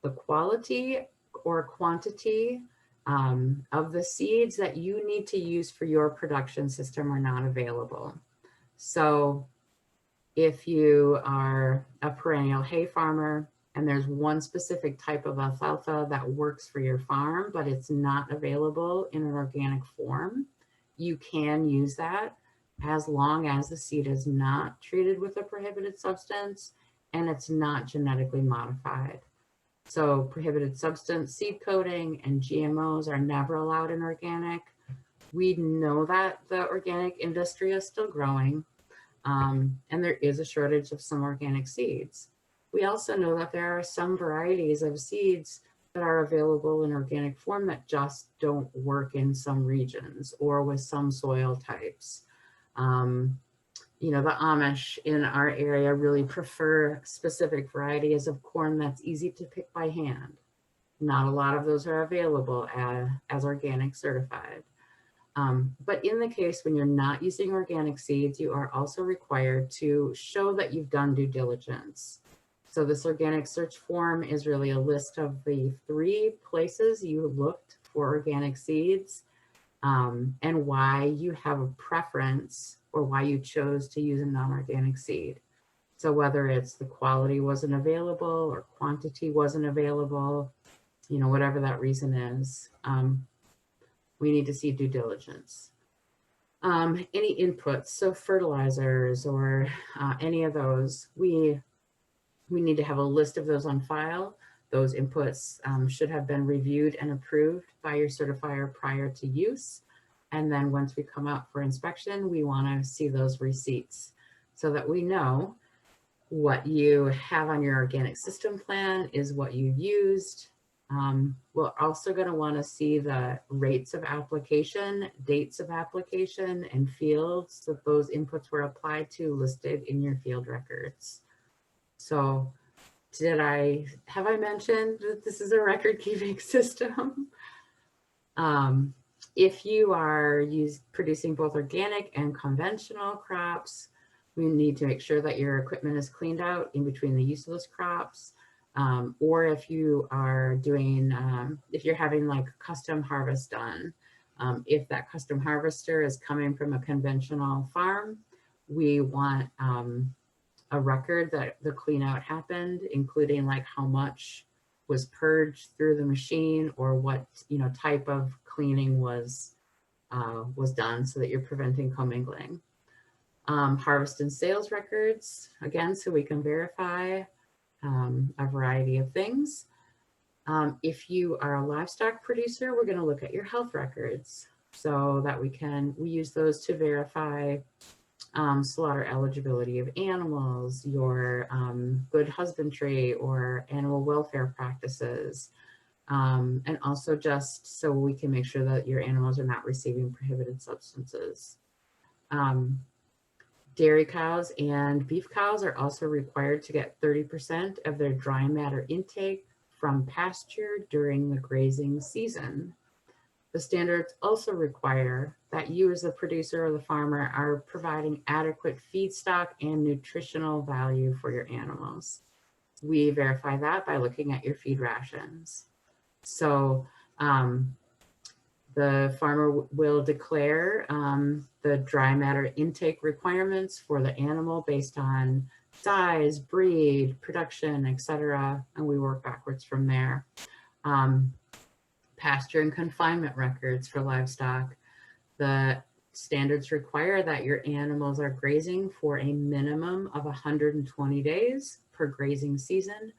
the quality or quantity of the seeds that you need to use for your production system are not available. So if you are a perennial hay farmer and there's one specific type of alfalfa that works for your farm, but it's not available in an organic form, you can use that as long as the seed is not treated with a prohibited substance and it's not genetically modified. So prohibited substance seed coating and GMOs are never allowed in organic. We know that the organic industry is still growing, and there is a shortage of some organic seeds. We also know that there are some varieties of seeds that are available in organic form that just don't work in some regions or with some soil types. You know, the Amish in our area really prefer specific varieties of corn that's easy to pick by hand. Not a lot of those are available as organic certified. But in the case when you're not using organic seeds, you are also required to show that you've done due diligence. So this organic search form is really a list of the 3 places you looked for organic seeds, and why you have a preference or why you chose to use a non-organic seed. So whether it's the quality wasn't available or quantity wasn't available, you know, whatever that reason is, we need to see due diligence. Any inputs, so fertilizers or any of those, we need to have a list of those on file. Those inputs should have been reviewed and approved by your certifier prior to use. And then once we come out for inspection, we want to see those receipts so that we know what you have on your organic system plan is what you've used. We're also going to want to see the rates of application, dates of application, and fields that those inputs were applied to listed in your field records. So have I mentioned that this is a record keeping system? If you are producing both organic and conventional crops, we need to make sure that your equipment is cleaned out in between the use of those crops. Or if you are doing, if you're having like custom harvest done, if that custom harvester is coming from a conventional farm, we want a record that the clean out happened, including like how much was purged through the machine or what, you know, type of cleaning was done so that you're preventing commingling. Harvest and sales records, again, so we can verify a variety of things. If you are a livestock producer, we're going to look at your health records so that we use those to verify slaughter eligibility of animals, your good husbandry or animal welfare practices, and also just so we can make sure that your animals are not receiving prohibited substances. Dairy cows and beef cows are also required to get 30% of their dry matter intake from pasture during the grazing season. The standards also require that you as the producer or the farmer are providing adequate feedstock and nutritional value for your animals. We verify that by looking at your feed rations. So the farmer will declare the dry matter intake requirements for the animal based on size, breed, production, etc. And we work backwards from there. Pasture and confinement records for livestock. The standards require that your animals are grazing for a minimum of 120 days per grazing season,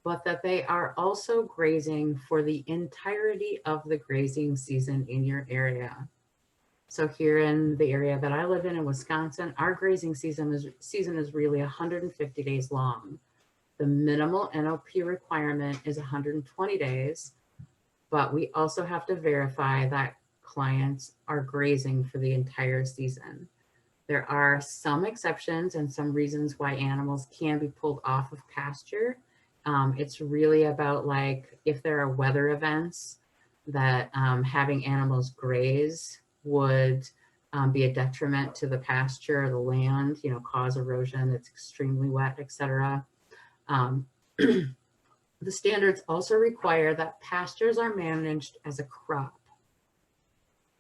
but that they are also grazing for the entirety of the grazing season in your area. So here in the area that I live in Wisconsin, our grazing season is really 150 days long. The minimal NOP requirement is 120 days, but we also have to verify that clients are grazing for the entire season. There are some exceptions and some reasons why animals can be pulled off of pasture. It's really about like if there are weather events that having animals graze would be a detriment to the pasture or the land, you know, cause erosion, it's extremely wet, etc. The standards also require that pastures are managed as a crop.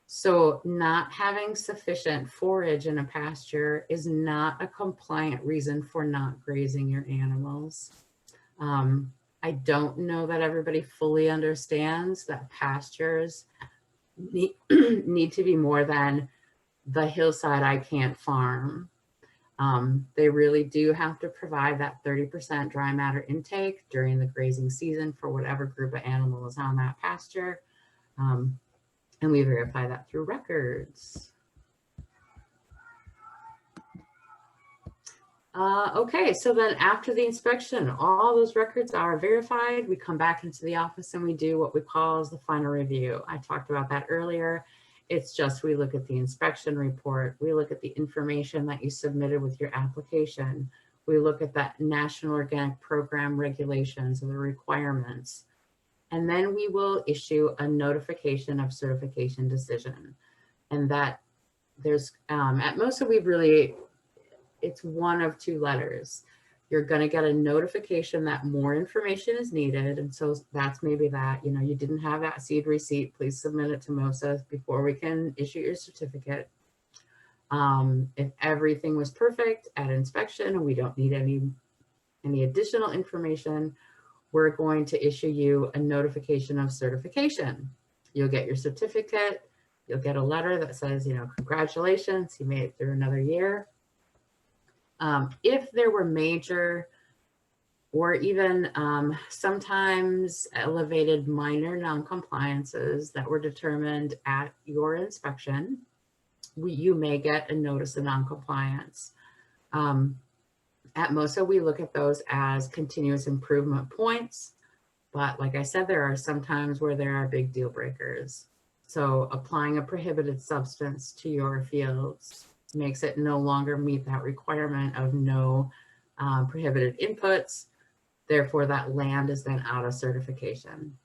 So not having sufficient forage in a pasture is not a compliant reason for not grazing your animals. I don't know that everybody fully understands that pastures need to be more than the hillside I can't farm. They really do have to provide that 30% dry matter intake during the grazing season for whatever group of animal is on that pasture. And we verify that through records. Okay, so then after the inspection, all those records are verified. We come back into the office and we do what we call as the final review. I talked about that earlier. It's just we look at the inspection report. We look at the information that you submitted with your application. We look at that National Organic Program regulations and the requirements. And then we will issue a notification of certification decision. And that there's, at MOSA, we've really, it's one of two letters. You're going to get a notification that more information is needed. And so that's maybe that, you know, you didn't have that seed receipt, please submit it to MOSA before we can issue your certificate. If everything was perfect at inspection and we don't need any additional information, we're going to issue you a notification of certification. You'll get your certificate. You'll get a letter that says, you know, congratulations, you made it through another year. If there were major or even sometimes elevated minor non-compliances that were determined at your inspection, you may get a notice of non-compliance. At MOSA, we look at those as continuous improvement points. But like I said, there are some times where there are big deal breakers. So applying a prohibited substance to your fields makes it no longer meet that requirement of no prohibited inputs. Therefore, that land is then out of certification.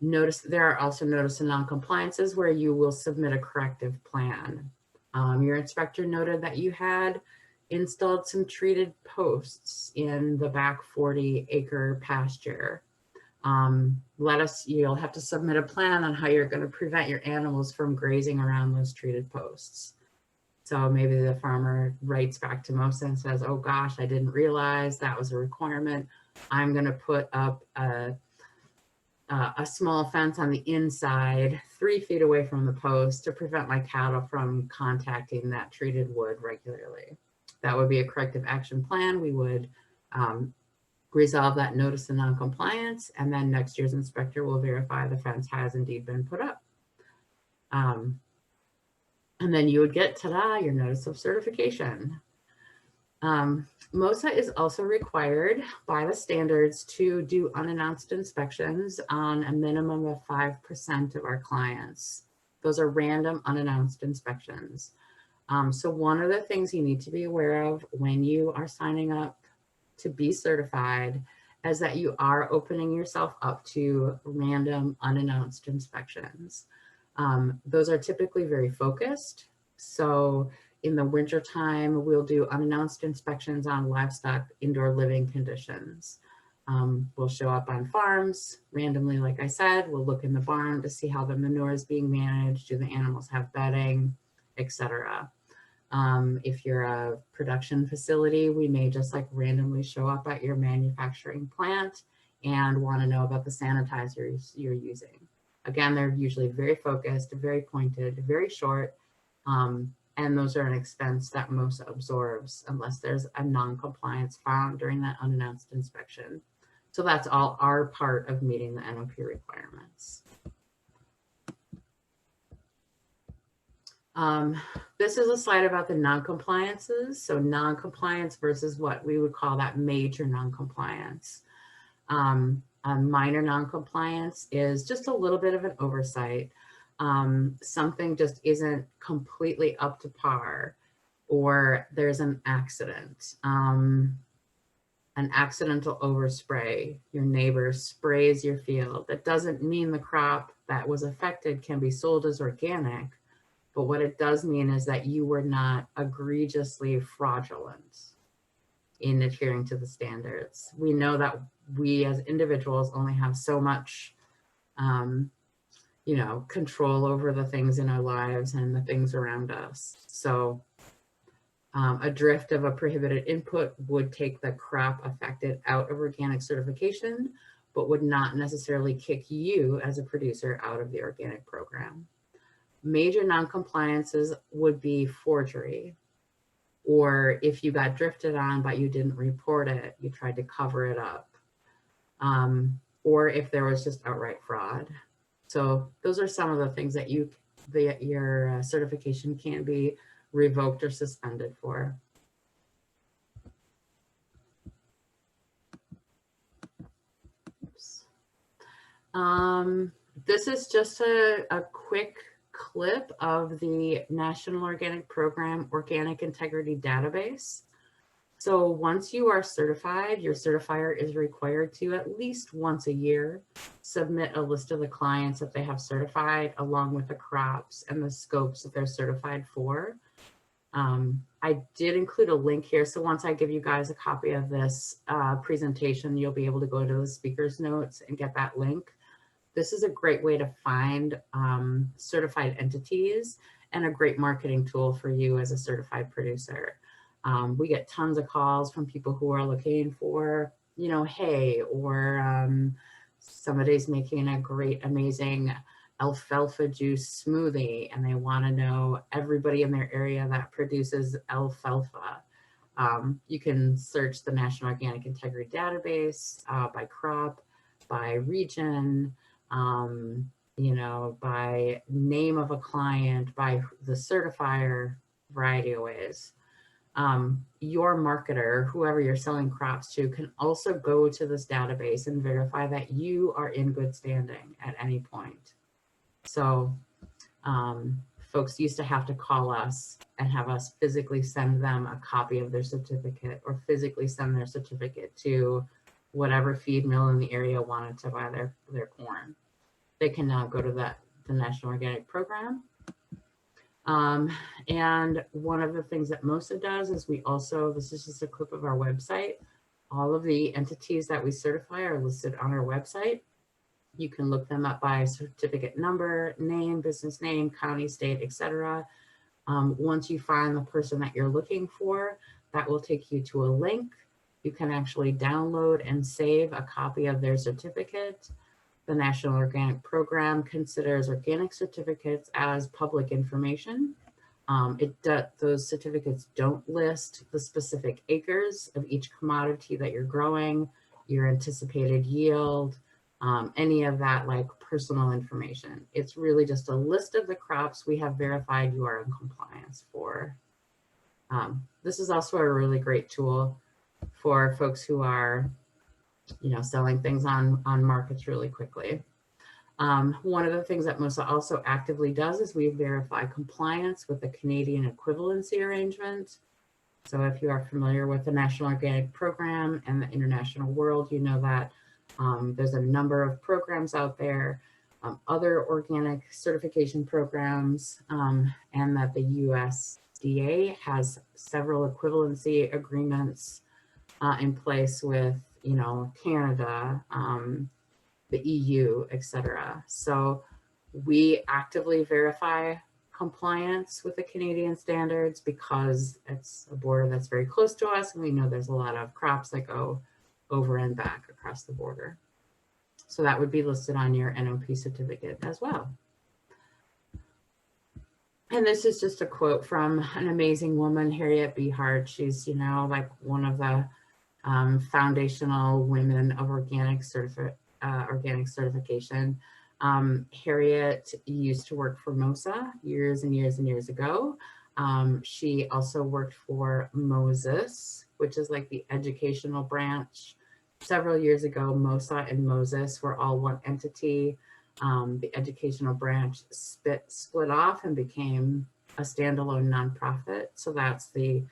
Notice there are also notice of non-compliances where you will submit a corrective plan. Your inspector noted that you had installed some treated posts in the back 40-acre pasture. You'll have to submit a plan on how you're going to prevent your animals from grazing around those treated posts. So maybe the farmer writes back to MOSA and says, oh gosh, I didn't realize that was a requirement. I'm going to put up a small fence on the inside 3 feet away from the post to prevent my cattle from contacting that treated wood regularly. That would be a corrective action plan. We would resolve that notice of non-compliance, and then next year's inspector will verify the fence has indeed been put up. And then you would get, ta-da, your notice of certification. MOSA is also required by the standards to do unannounced inspections on a minimum of 5% of our clients. Those are random unannounced inspections. So one of the things you need to be aware of when you are signing up to be certified is that you are opening yourself up to random unannounced inspections. Those are typically very focused. So in the wintertime, we'll do unannounced inspections on livestock indoor living conditions. We'll show up on farms randomly, like I said. We'll look in the barn to see how the manure is being managed. Do the animals have bedding, etc. If you're a production facility, we may just like randomly show up at your manufacturing plant and want to know about the sanitizers you're using. Again, they're usually very focused, very pointed, very short, and those are an expense that MOSA absorbs unless there's a non-compliance found during that unannounced inspection. So that's all our part of meeting the NOP requirements. This is a slide about the non-compliances. So non-compliance versus what we would call that major non-compliance. A minor non-compliance is just a little bit of an oversight. Something just isn't completely up to par, or there's an accident. an accidental overspray, your neighbor sprays your field. That doesn't mean the crop that was affected can be sold as organic, but what it does mean is that you were not egregiously fraudulent in adhering to the standards. We know that we as individuals only have so much, control over the things in our lives and the things around us. So a drift of a prohibited input would take the crop affected out of organic certification, but would not necessarily kick you as a producer out of the organic program. Major non-compliances would be forgery, or if you got drifted on but you didn't report it, you tried to cover it up, or if there was just outright fraud. So those are some of the things that your certification can be revoked or suspended for. Oops. This is just a quick clip of the National Organic Program Organic Integrity Database. So once you are certified, your certifier is required to at least once a year submit a list of the clients that they have certified, along with the crops and the scopes that they're certified for. I did include a link here. So once I give you guys a copy of this presentation, you'll be able to go to the speaker's notes and get that link. This is a great way to find certified entities and a great marketing tool for you as a certified producer. We get tons of calls from people who are looking for, hay, or somebody's making a great, amazing alfalfa juice smoothie, and they want to know everybody in their area that produces alfalfa. You can search the National Organic Integrity Database by crop, by region, by name of a client, by the certifier, variety of ways. Your marketer, whoever you're selling crops to, can also go to this database and verify that you are in good standing at any point. So folks used to have to call us and have us physically send them a copy of their certificate, or physically send their certificate to whatever feed mill in the area wanted to buy their corn. They can now go to the National Organic Program. And one of the things that MOSA does is this is just a clip of our website. All of the entities that we certify are listed on our website. You can look them up by certificate number, name, business name, county, state, etc. Once you find the person that you're looking for, that will take you to a link. You can actually download and save a copy of their certificate. The National Organic Program considers organic certificates as public information. Those certificates don't list the specific acres of each commodity that you're growing, your anticipated yield, any of that like personal information. It's really just a list of the crops we have verified you are in compliance for. This is also a really great tool for folks who are selling things on markets really quickly. One of the things that MOSA also actively does is we verify compliance with the Canadian equivalency arrangement. So if you are familiar with the National Organic Program and the international world, you know that there's a number of programs out there, other organic certification programs, and that the USDA has several equivalency agreements in place with Canada, the EU, etc. So we actively verify compliance with the Canadian standards because it's a border that's very close to us, and we know there's a lot of crops that go over and back across the border. So that would be listed on your NOP certificate as well. And this is just a quote from an amazing woman, Harriet B Hart. She's, like one of the foundational women of organic certification. Harriet used to work for MOSA years and years and years ago. She also worked for Moses, which is like the educational branch. Several years ago, MOSA and Moses were all one entity. The educational branch split off and became a standalone nonprofit. So that's the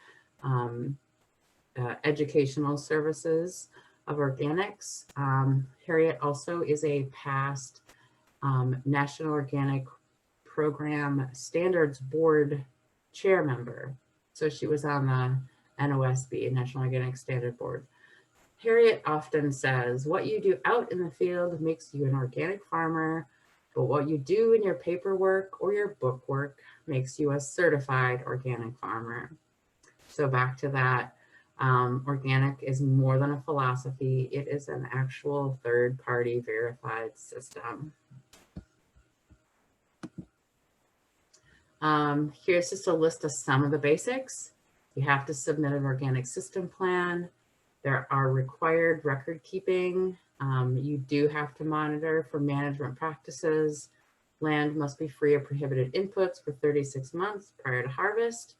educational services of organics. Harriet also is a past National Organic Program Standards Board chair member. So she was on the NOSB, National Organic Standard Board. Harriet often says, what you do out in the field makes you an organic farmer, but what you do in your paperwork or your bookwork makes you a certified organic farmer. So back to that, organic is more than a philosophy. It is an actual third-party verified system. Here's just a list of some of the basics. You have to submit an organic system plan. There are required record keeping. You do have to monitor for management practices. Land must be free of prohibited inputs for 36 months prior to harvest.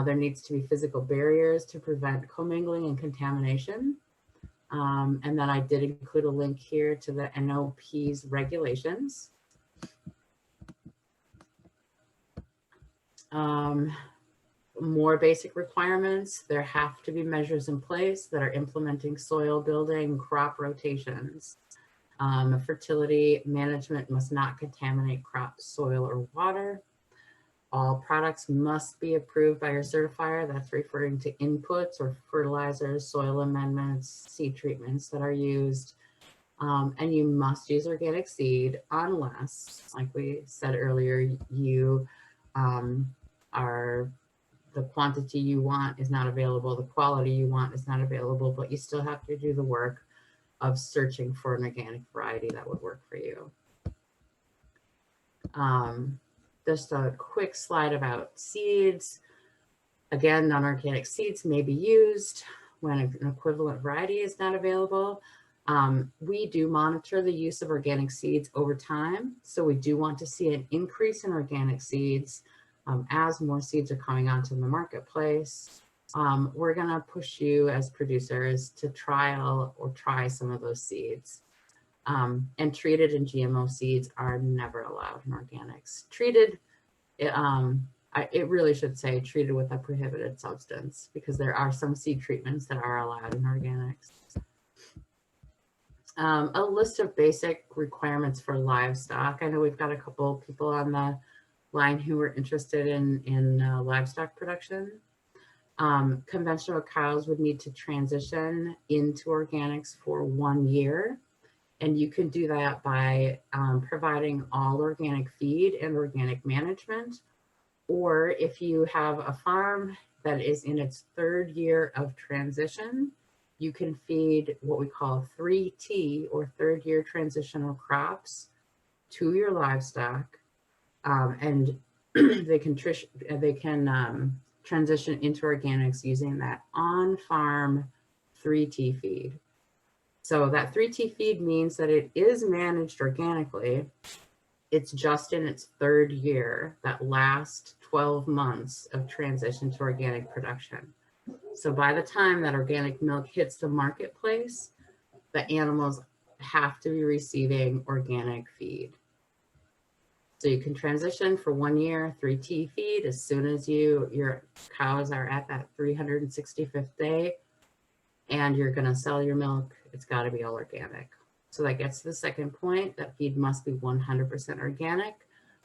There needs to be physical barriers to prevent commingling and contamination. And then I did include a link here to the NOP's regulations. More basic requirements. There have to be measures in place that are implementing soil building, crop rotations. Fertility management must not contaminate crop, soil, or water. All products must be approved by your certifier. That's referring to inputs or fertilizers, soil amendments, seed treatments that are used. And you must use organic seed unless, like we said earlier, you the quantity you want is not available, the quality you want is not available, but you still have to do the work of searching for an organic variety that would work for you. Just a quick slide about seeds. Again, non-organic seeds may be used when an equivalent variety is not available. We do monitor the use of organic seeds over time. So we do want to see an increase in organic seeds as more seeds are coming onto the marketplace. We're gonna push you as producers to trial or try some of those seeds. And treated and GMO seeds are never allowed in organics. Treated, it really should say treated with a prohibited substance, because there are some seed treatments that are allowed in organics. A list of basic requirements for livestock. I know we've got a couple people on the line who are interested in livestock production. Conventional cows would need to transition into organics for 1 year. And you can do that by providing all organic feed and organic management. Or if you have a farm that is in its 3rd year of transition, you can feed what we call 3T or 3rd year transitional crops to your livestock. And they can transition into organics using that on-farm 3T feed. So that 3T feed means that it is managed organically. It's just in its 3rd year, that last 12 months of transition to organic production. So by the time that organic milk hits the marketplace, the animals have to be receiving organic feed. So you can transition for 1 year, 3T feed. As soon as your cows are at that 365th day and you're gonna sell your milk, it's gotta be all organic. So that gets to the second point, that feed must be 100% organic.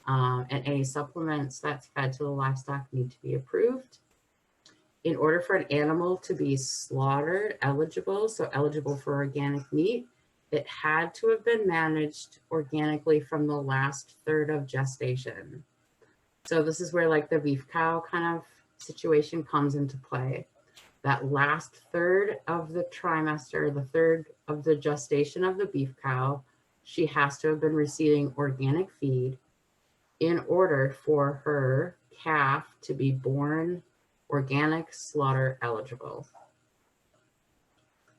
And any supplements that's fed to the livestock need to be approved. In order for an animal to be slaughtered eligible, so eligible for organic meat, it had to have been managed organically from the last 1/3 of gestation. So this is where like the beef cow kind of situation comes into play. That last 1/3 of the trimester, the 1/3 of the gestation of the beef cow, she has to have been receiving organic feed in order for her calf to be born organic slaughter eligible.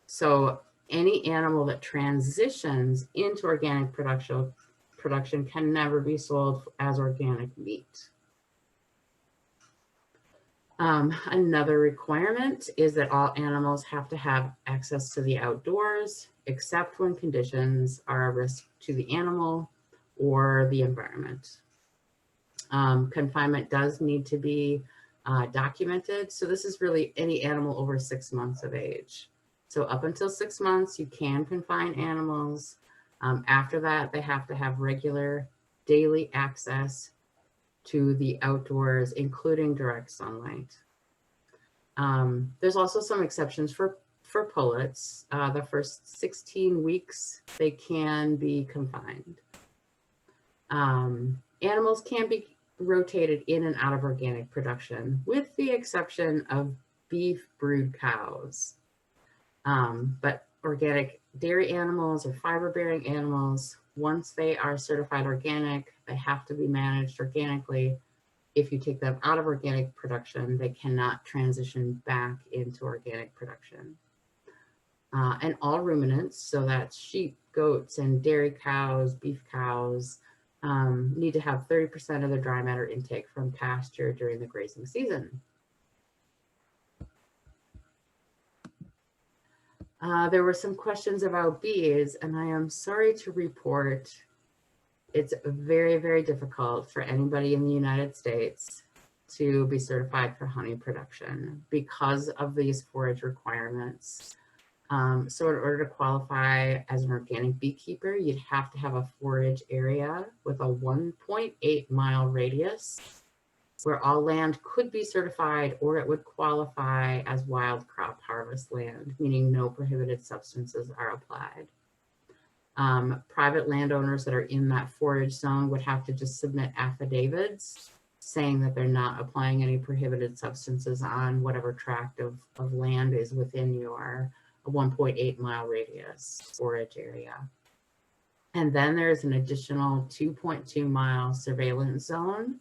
So any animal that transitions into organic production can never be sold as organic meat. Another requirement is that all animals have to have access to the outdoors, except when conditions are a risk to the animal or the environment. Confinement does need to be documented. So this is really any animal over 6 months of age. So up until 6 months, you can confine animals. After that, they have to have regular daily access to the outdoors, including direct sunlight. There's also some exceptions for pullets. The first 16 weeks, they can be confined. Animals can be rotated in and out of organic production, with the exception of beef brood cows. But organic dairy animals or fiber-bearing animals, once they are certified organic, they have to be managed organically. If you take them out of organic production, they cannot transition back into organic production. And all ruminants, so that's sheep, goats, and dairy cows, beef cows, need to have 30% of their dry matter intake from pasture during the grazing season. There were some questions about bees, and I am sorry to report it's very, very difficult for anybody in the United States to be certified for honey production because of these forage requirements. So in order to qualify as an organic beekeeper, you'd have to have a forage area with a 1.8-mile radius where all land could be certified, or it would qualify as wild crop harvest land, meaning no prohibited substances are applied. Private landowners that are in that forage zone would have to just submit affidavits saying that they're not applying any prohibited substances on whatever tract of land is within your 1.8-mile radius forage area. And then there's an additional 2.2-mile surveillance zone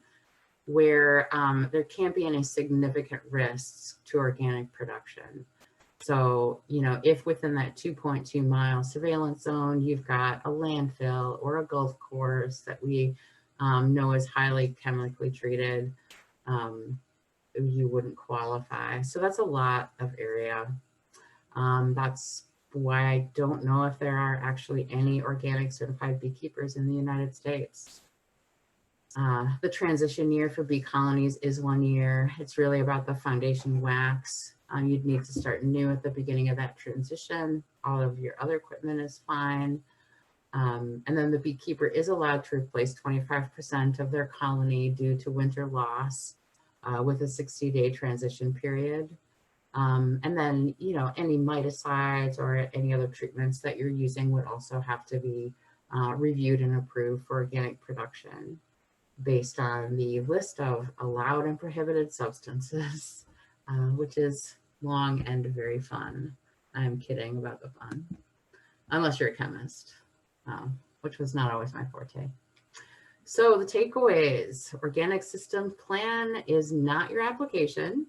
where there can't be any significant risks to organic production. So, you know, if within that 2.2-mile surveillance zone, you've got a landfill or a golf course that we know is highly chemically treated, you wouldn't qualify. So that's a lot of area. That's why I don't know if there are actually any organic certified beekeepers in the United States. The transition year for bee colonies is 1 year. It's really about the foundation wax. You'd need to start new at the beginning of that transition. All of your other equipment is fine. And then the beekeeper is allowed to replace 25% of their colony due to winter loss with a 60-day transition period. And then, you know, any miticides or any other treatments that you're using would also have to be reviewed and approved for organic production based on the list of allowed and prohibited substances, which is long and very fun. I'm kidding about the fun, unless you're a chemist, which was not always my forte. So the takeaways: organic system plan is not your application,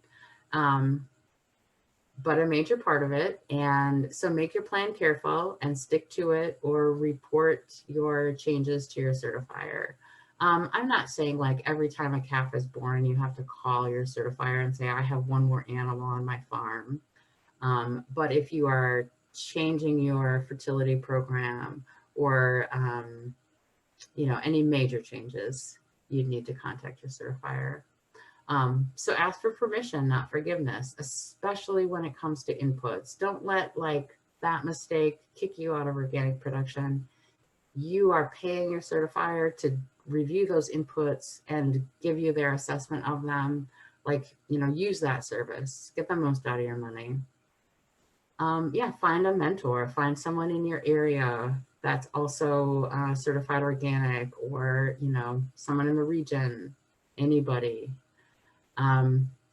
but a major part of it. And so make your plan careful and stick to it, or report your changes to your certifier. I'm not saying like every time a calf is born, you have to call your certifier and say, I have one more animal on my farm. But if you are changing your fertility program or, you know, any major changes, you'd need to contact your certifier. So ask for permission, not forgiveness, especially when it comes to inputs. Don't let like that mistake kick you out of organic production. You are paying your certifier to review those inputs and give you their assessment of them. Like, you know, use that service, get the most out of your money. Yeah, find a mentor, find someone in your area that's also certified organic, or, you know, someone in the region, anybody.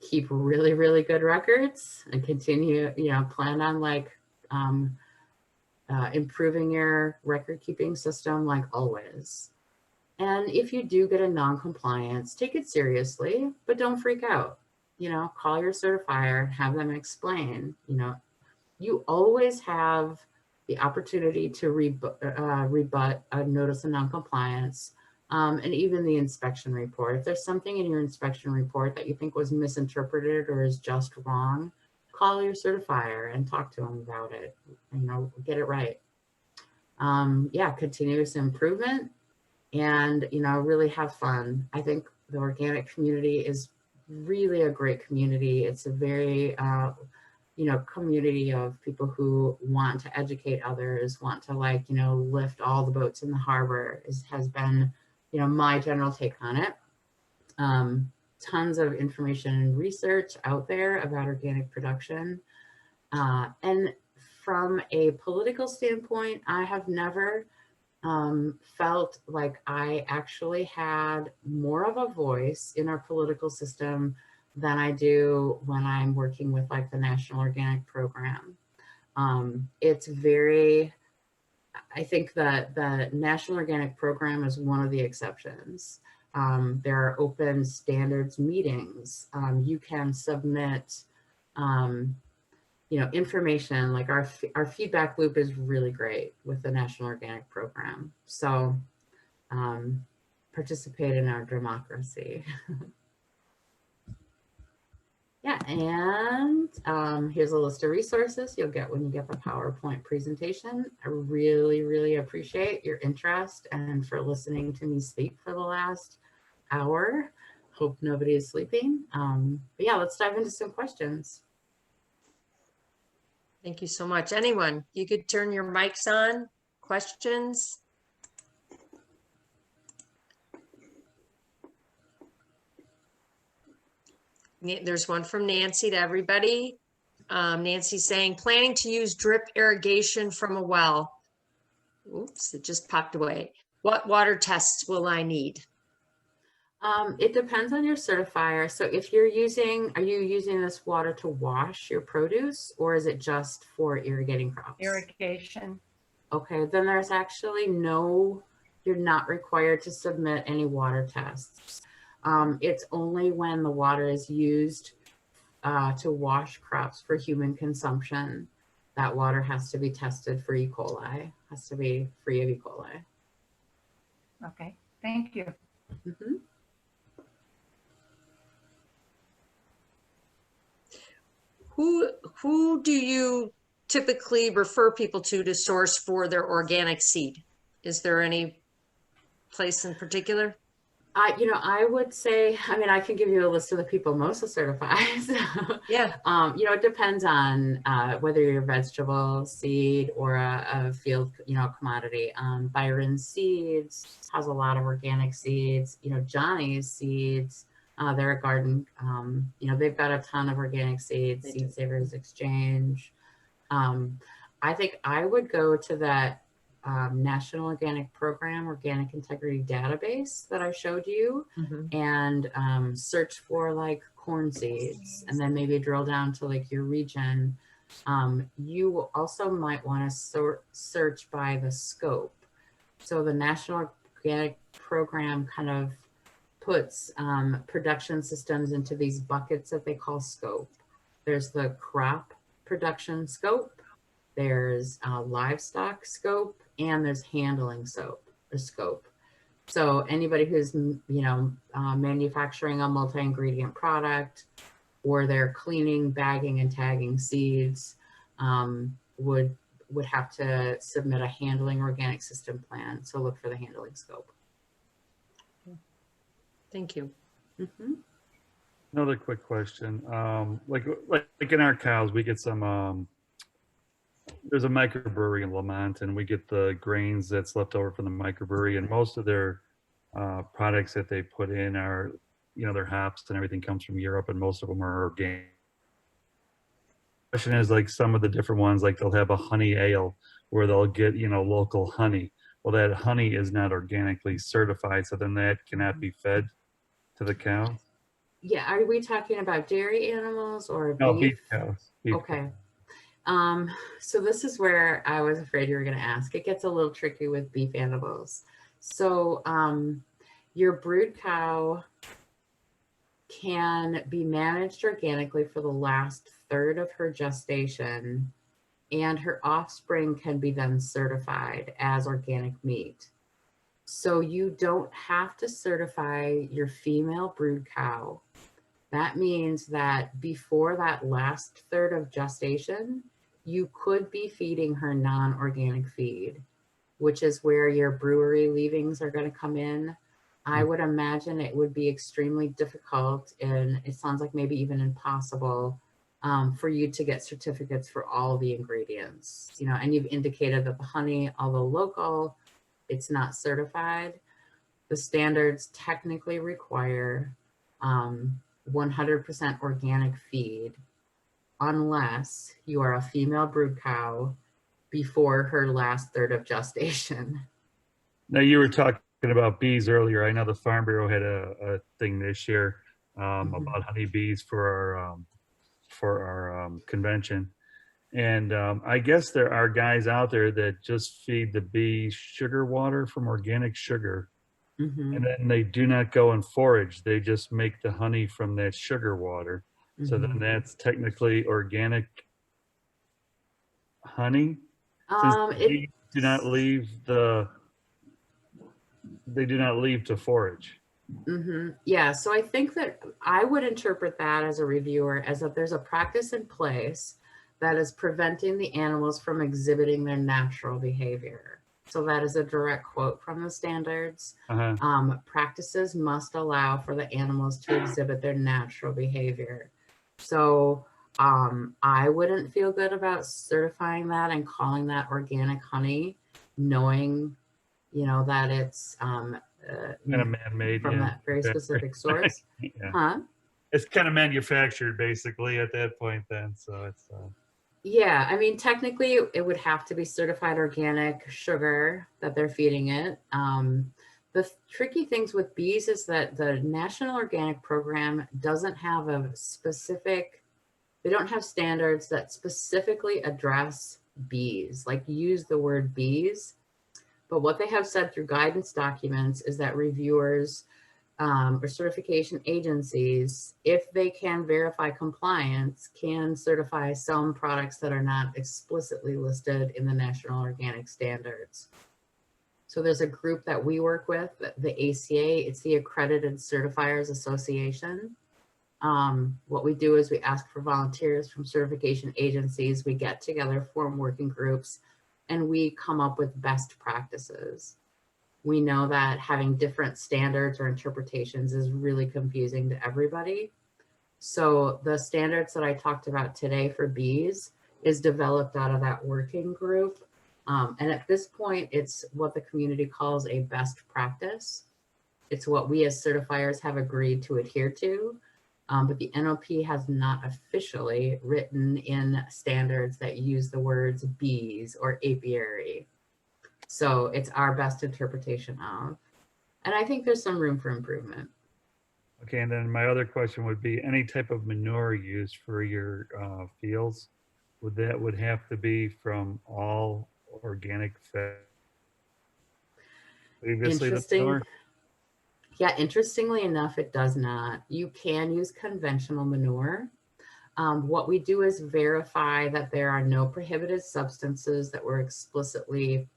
Keep really, really good records and continue, you know, plan on like improving your record keeping system like always. And if you do get a non-compliance, take it seriously, but don't freak out. You know, call your certifier, have them explain. You know, you always have the opportunity to rebut a notice of non-compliance, and even the inspection report. If there's something in your inspection report that you think was misinterpreted or is just wrong, call your certifier and talk to them about it. You know, get it right. Yeah, continuous improvement. And, you know, really have fun. I think the organic community is really a great community. It's a very, community of people who want to educate others, want to lift all the boats in the harbor has been, my general take on it. Tons of information and research out there about organic production. And from a political standpoint, I have never felt like I actually had more of a voice in our political system than I do when I'm working with like the National Organic Program. It's very, I think that the National Organic Program is one of the exceptions. There are open standards meetings. You can submit, information. Like our feedback loop is really great with the National Organic Program. So participate in our democracy. Yeah, and here's a list of resources you'll get when you get the PowerPoint presentation. I really, really appreciate your interest and for listening to me speak for the last hour. Hope nobody is sleeping. But yeah, let's dive into some questions. Thank you so much. Anyone, you could turn your mics on. Questions? There's one from Nancy to everybody. Nancy's saying, planning to use drip irrigation from a well. Oops, it just popped away. What water tests will I need? It depends on your certifier. So if you're are you using this water to wash your produce, or is it just for irrigating crops? Irrigation. Okay, then there's actually you're not required to submit any water tests. It's only when the water is used to wash crops for human consumption, that water has to be tested for E. coli, has to be free of E. coli. Okay, thank you. Mm-hmm. Who do you typically refer people to source for their organic seed? Is there any place in particular? I would say, I can give you a list of the people MOSA certifies. Yeah. It depends on whether you're a vegetable seed or a field, commodity. Byron Seeds has a lot of organic seeds. Johnny's Seeds, they're a garden. They've got a ton of organic seeds. Seed Savers Exchange. I think I would go to that National Organic Program Organic Integrity Database that I showed you, and search for like corn seeds, and then maybe drill down to like your region. You also might want to search by the scope. So the National Organic Program kind of puts production systems into these buckets that they call scope. There's the crop production scope, there's livestock scope, and there's handling scope. So anybody who's manufacturing a multi-ingredient product, or they're cleaning, bagging, and tagging seeds, would have to submit a handling organic system plan. So look for the handling scope. Thank you. Mm-hmm. Another quick question. Like in our cows, we get some. There's a microbrewery in Lamont, and we get the grains that's left over from the microbrewery, and most of their products that they put in are, their hops and everything comes from Europe, and most of them are organic. The question is, like, some of the different ones, like they'll have a honey ale where they'll get, local honey. Well, that honey is not organically certified, so then that cannot be fed to the cow. Yeah, are we talking about dairy animals or beef? No, beef cows. Okay. So this is where I was afraid you were going to ask. It gets a little tricky with beef animals. So your brood cow can be managed organically for the last third of her gestation, and her offspring can be then certified as organic meat. So you don't have to certify your female brood cow. That means that before that last third of gestation, you could be feeding her non-organic feed, which is where your brewery leavings are going to come in. I would imagine it would be extremely difficult, and it sounds like maybe even impossible, for you to get certificates for all the ingredients, you know, and you've indicated that the honey, although local, it's not certified. The standards technically require 100% organic feed unless you are a female brood cow before her last third of gestation. Now, you were talking about bees earlier. I know the Farm Bureau had a thing this year about honeybees for our convention. And I guess there are guys out there that just feed the bees sugar water from organic sugar. And then they do not go and forage. They just make the honey from that sugar water. So then that's technically organic honey. Since they do not leave to forage. Yeah, so I think that I would interpret that as a reviewer as that there's a practice in place that is preventing the animals from exhibiting their natural behavior. So that is a direct quote from the standards. Practices must allow for the animals to exhibit their natural behavior. So I wouldn't feel good about certifying that and calling that organic honey, knowing, you know, that it's kind of man-made from that very specific source. It's kind of manufactured basically at that point then. So it's yeah, I mean, technically it would have to be certified organic sugar that they're feeding it. The tricky things with bees is that the National Organic Program doesn't have they don't have standards that specifically address bees, like use the word bees. But what they have said through guidance documents is that reviewers or certification agencies, if they can verify compliance, can certify some products that are not explicitly listed in the National Organic Standards. So there's a group that we work with, the ACA, it's the Accredited Certifiers Association. What we do is we ask for volunteers from certification agencies, we get together, form working groups, and we come up with best practices. We know that having different standards or interpretations is really confusing to everybody. So the standards that I talked about today for bees is developed out of that working group. And at this point, it's what the community calls a best practice. It's what we as certifiers have agreed to adhere to. But the NOP has not officially written in standards that use the words bees or apiary. So it's our best interpretation of, and I think there's some room for improvement. Okay, and then my other question would be any type of manure used for your fields, would have to be from all organic fed? Interesting. Yeah, interestingly enough, it does not. You can use conventional manure. What we do is verify that there are no prohibited substances that were explicitly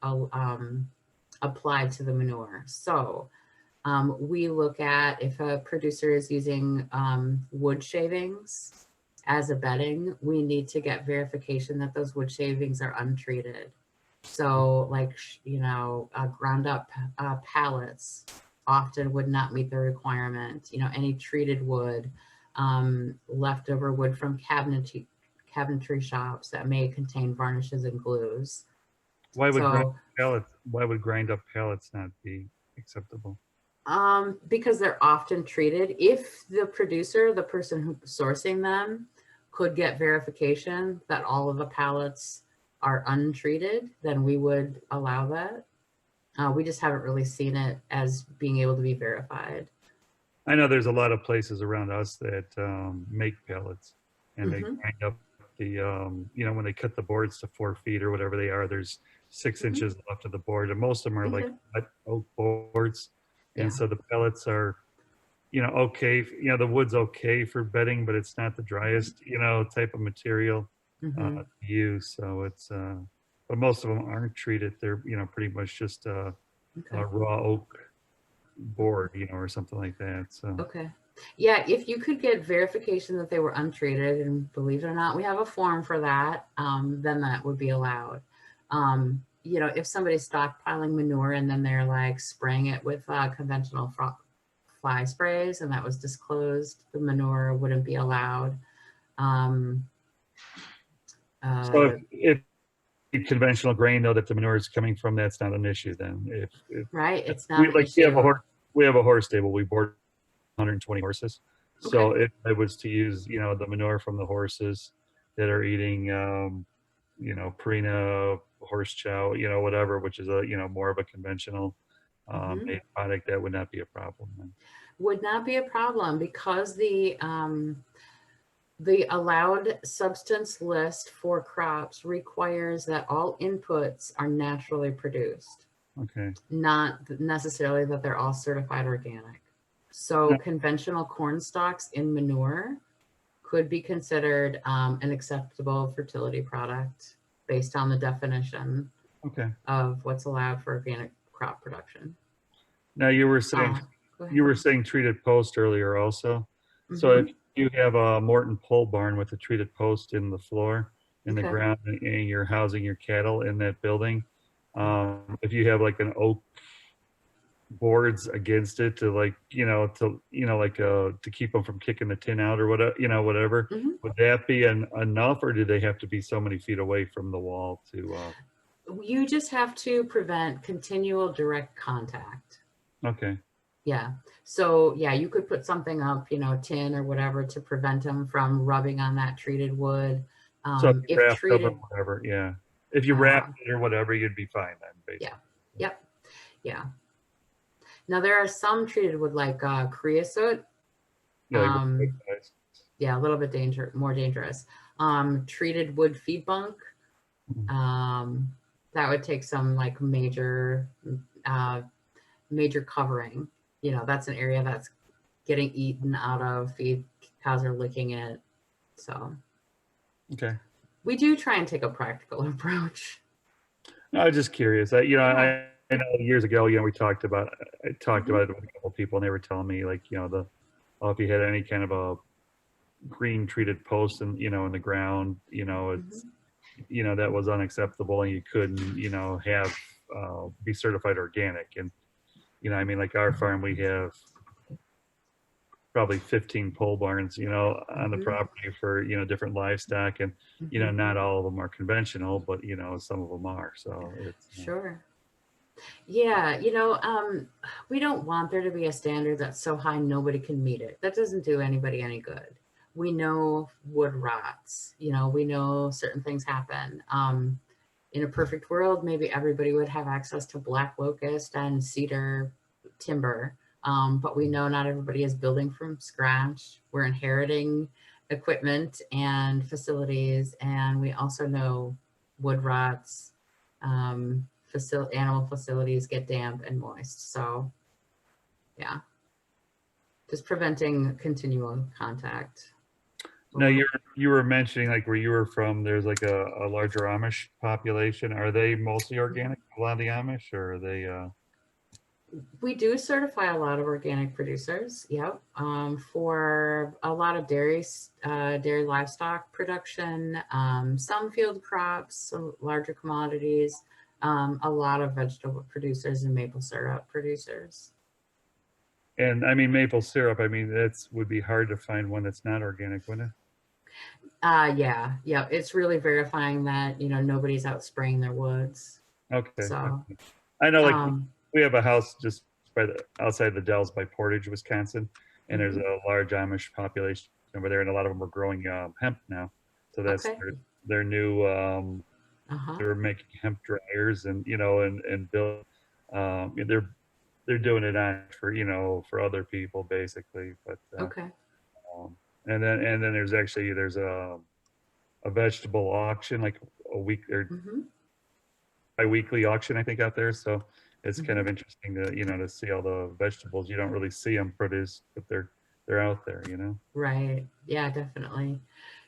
applied to the manure. So we look at if a producer is using wood shavings as a bedding, we need to get verification that those wood shavings are untreated. So like, you know, ground up pallets often would not meet the requirement. You know, any treated wood, leftover wood from cabinetry shops that may contain varnishes and glues. Why would grind up pallets not be acceptable? Because they're often treated. If the producer, the person who's sourcing them, could get verification that all of the pallets are untreated, then we would allow that. We just haven't really seen it as being able to be verified. I know there's a lot of places around us that make pellets, and they grind up the, you know, when they cut the boards to 4 feet or whatever they are, there's 6 inches left of the board, and most of them are like oak boards. And so the pellets are, you know, okay, you know, the wood's okay for bedding, but it's not the driest, you know, type of material to use. So it's, but most of them aren't treated. They're, you know, pretty much just a raw oak board, you know, or something like that. So yeah, if you could get verification that they were untreated, and believe it or not, we have a form for that, then that would be allowed. you know, if somebody's stockpiling manure and then they're like spraying it with conventional fly sprays and that was disclosed, the manure wouldn't be allowed. So if conventional grain though that the manure is coming from, that's not an issue then. If right, it's not we an like issue. we have a horse stable. We board 120 horses. So if I was to use, you know, the manure from the horses that are eating, you know, Purina, horse chow, you know, whatever, which is a, you know, more of a conventional made product, that would not be a problem then. Would not be a problem because the allowed substance list for crops requires that all inputs are naturally produced, Okay. not necessarily that they're all certified organic. So Yeah. conventional corn stalks in manure could be considered an acceptable fertility product based on the definition Okay. of what's allowed for organic crop production. Now you were saying Go ahead. you were saying treated post earlier also. So if you have a Morton pole barn with a treated post in the floor, in the Okay. ground, and you're housing your cattle in that building, if you have like an oak boards against it to like, you know, like to keep them from kicking the tin out or whatever, you know, whatever, would that be enough, or do they have to be so many feet away from the wall to? You just have to prevent continual direct contact. Okay. Yeah. So yeah, you could put something up, you know, tin or whatever to prevent them from rubbing on that treated wood. So if If treated, or whatever, yeah. If you wrap it or whatever, you'd be fine then, basically. Yeah. Yep. Yeah. Now there are some treated wood like creosote. Yeah. Yeah, a little bit more dangerous. Treated wood feed bunk. That would take some like major covering. You know, that's an area that's getting eaten out of. Feed cows are licking it. So Okay. we do try and take a practical approach. I was just curious. You know, I know years ago, you know, I talked about it with a couple of people, and they were telling me like, you know, if you had any kind of a green treated post and, you know, in the ground, you know, it's, you know, that was unacceptable, and you couldn't, you know, have be certified organic. And, you know, I mean, like our farm, we have probably 15 pole barns, you know, on the property for, you know, different livestock, and, you know, not all of them are conventional, but, you know, some of them are. So it's sure. Yeah, you know, we don't want there to be a standard that's so high nobody can meet it. That doesn't do anybody any good. We know wood rots, you know, we know certain things happen. In a perfect world, maybe everybody would have access to black locust and cedar timber, but we know not everybody is building from scratch. We're inheriting equipment and facilities, and we also know wood rots, animal facilities get damp and moist. So yeah, just preventing continual contact. Now you were mentioning like where you were from, there's like a larger Amish population. Are they mostly organic, a lot of the Amish, or are they We do certify a lot of organic producers. Yep. For a lot of dairy livestock production, some field crops, some larger commodities, a lot of vegetable producers and maple syrup producers. and I mean maple syrup, I mean would be hard to find one that's not organic, wouldn't it? Yeah. It's really verifying that, you know, nobody's out spraying their woods. Okay. So I know, like we have a house just outside the Dells by Portage, Wisconsin, and there's a large Amish population over there, and a lot of them are growing hemp now. So that's their new. They're making hemp dryers, and you know, and build. They're doing it on for, you know, for other people basically, but and then there's a vegetable auction, like a week or bi-weekly auction, I think, out there. So it's kind of interesting to, you know, to see all the vegetables. You don't really see them produced, but they're out there, you know? Right. Yeah, definitely.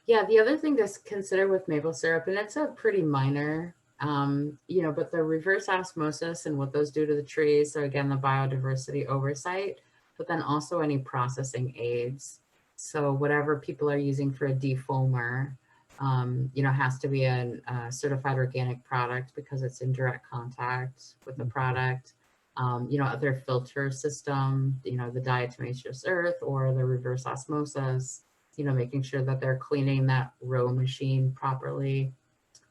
Yeah. The other thing to consider with maple syrup, and it's a pretty minor, you know, but the reverse osmosis and what those do to the trees. So again, the biodiversity oversight, but then also any processing aids. So whatever people are using for a defoamer, has to be a certified organic product because it's in direct contact with the product. Their filter system, the diatomaceous earth or the reverse osmosis, making sure that they're cleaning that row machine properly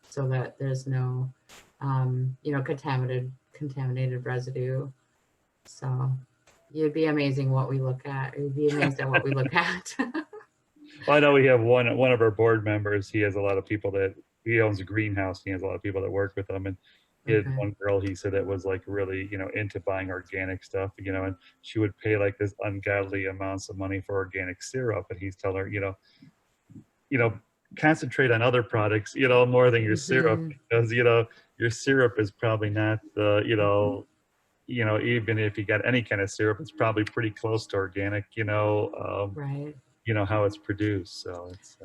so that there's no, contaminated residue. So you'd be amazing what we look at. You'd be amazed at what we look at. Well, I know we have one of our board members. He has a lot of people that he owns a greenhouse. And he has a lot of people that work with him, and he had Okay. one girl he said that was like really into buying organic stuff, and she would pay like this ungodly amounts of money for organic syrup, and he's telling her concentrate on other products more than your syrup, Mhm. because your syrup is probably not the even if you got any kind of syrup, it's probably pretty close to organic, Right. how it's produced. So it's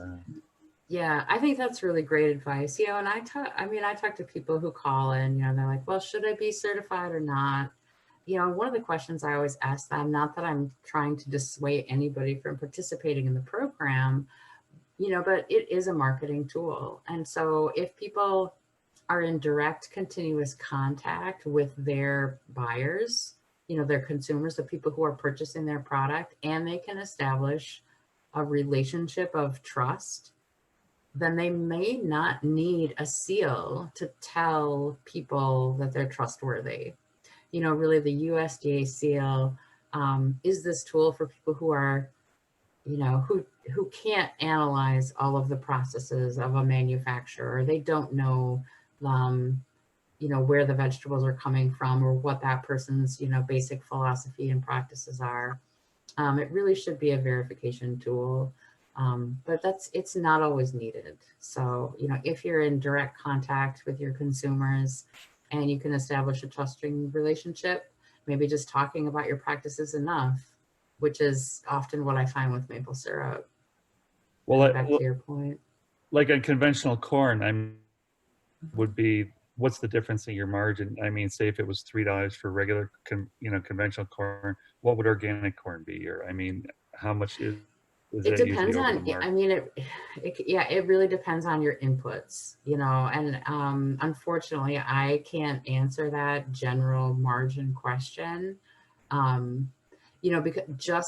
Yeah, I think that's really great advice. And I talk to people who call in, they're like, well, should I be certified or not? One of the questions I always ask them, not that I'm trying to dissuade anybody from participating in the program, but it is a marketing tool. And so if people are in direct continuous contact with their buyers, their consumers, the people who are purchasing their product, and they can establish a relationship of trust, then they may not need a seal to tell people that they're trustworthy. Really the USDA seal is this tool for people who are, who can't analyze all of the processes of a manufacturer. They don't know, where the vegetables are coming from or what that person's, basic philosophy and practices are. It really should be a verification tool. But it's not always needed. So, if you're in direct contact with your consumers and you can establish a trusting relationship, maybe just talking about your practices enough, which is often what I find with maple syrup. well, Back to your point. like on conventional corn, would be, what's the difference in your margin? Say if it was $3 for regular, conventional corn, what would organic corn be? Or, how much is It that usually depends over the on, market? it really depends on your inputs, and unfortunately, I can't answer that general margin question.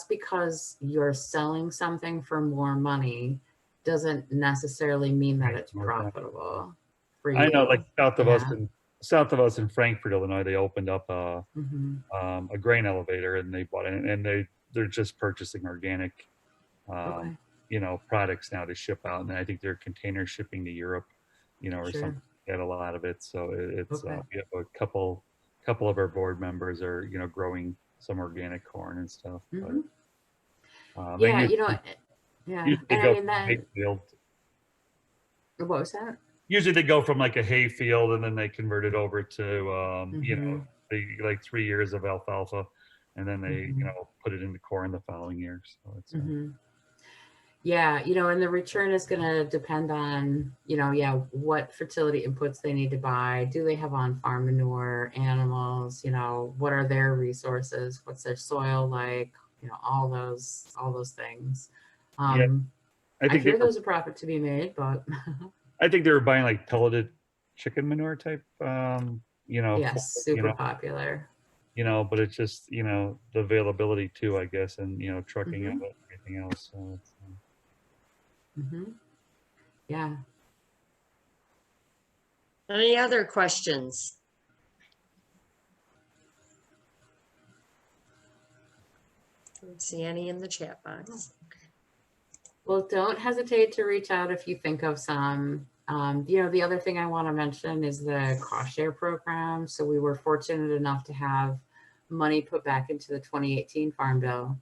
Because you're selling something for more money doesn't necessarily mean that it's profitable for I know, like you. south of us in Frankfurt, Illinois, they opened up Mhm. a grain elevator, and they bought it, and they're just purchasing organic Okay, products now to ship out, and I think they're container shipping to Europe, or sure. something. Get a lot of it, so it's Okay. we have a couple of our board members are growing some organic corn and stuff, but Mhm. they Yeah, yeah, usually they and I go mean from a that. hayfield. What was that? Usually they go from like a hayfield, and then they convert it over to Mhm. they like 3 years of alfalfa, and then they Mhm. put it into corn the following year. So it's Mhm. Yeah, and the return is going to depend on, what fertility inputs they need to buy. Do they have on-farm manure, animals? What are their resources? What's their soil like? All those things. yeah. I I think they hear were there's a profit to be made, but buying like pelleted chicken manure type, yes, you super know, popular. but it's just, the availability too, I guess, and, trucking of Hmm. it and everything else. So it's, Hmm. Yeah. Any other questions? Don't see any in the chat box. Well, don't hesitate to reach out if you think of some. The other thing I want to mention is the cost share program. So we were fortunate enough to have money put back into the 2018 Farm Bill.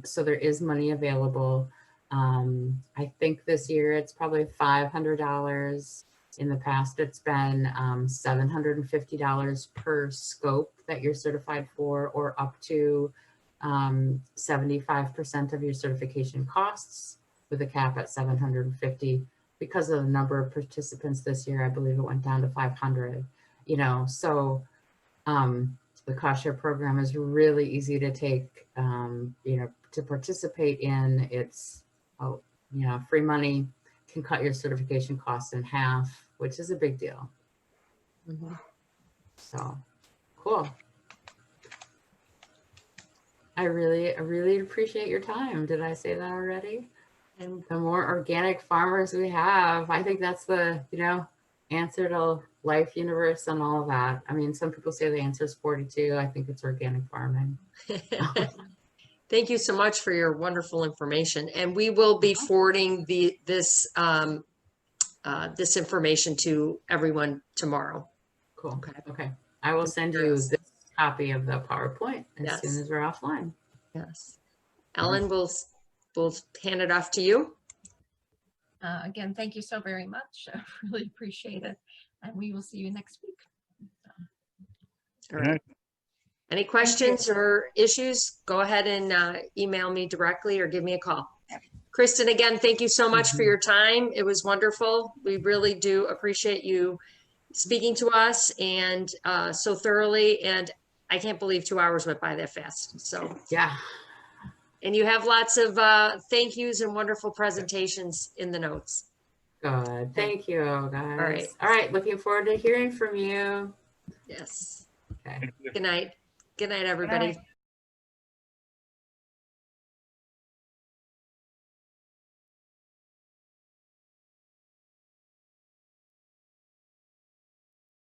So there is money available. I think this year it's probably $500. In the past, it's been $750 per scope that you're certified for, or up to 75% of your certification costs, with a cap at 750. Because of the number of participants this year, I believe it went down to 500. So the cost share program is really easy to take, to participate in. It's free money, can cut your certification costs in half, which is a big deal. Mhm. So cool. I really appreciate your time. Did I say that already? And The more organic farmers we have, I think that's the, answer to life, universe, and all of that. I mean, some people say the answer is 42. I think it's organic farming. thank you so much for your wonderful information. And we will be forwarding this information to everyone tomorrow. Cool. Okay. Okay. I will send you this copy of the PowerPoint as soon as we're offline. Yes. Ellen, we'll hand it off to you. Again, thank you so very much. I really appreciate it. And we will see you next week. All right. Any questions or issues, go ahead and email me directly or give me a call. Kristen, again, thank you so much for your time. It was wonderful. We really do appreciate you speaking to us and so thoroughly. And I can't believe 2 hours went by that fast. So yeah. And you have lots of thank yous and wonderful presentations in the notes. Good. Thank you, guys. All right. All right. Looking forward to hearing from you. Yes. Okay. Good night. Good night, everybody. Good night.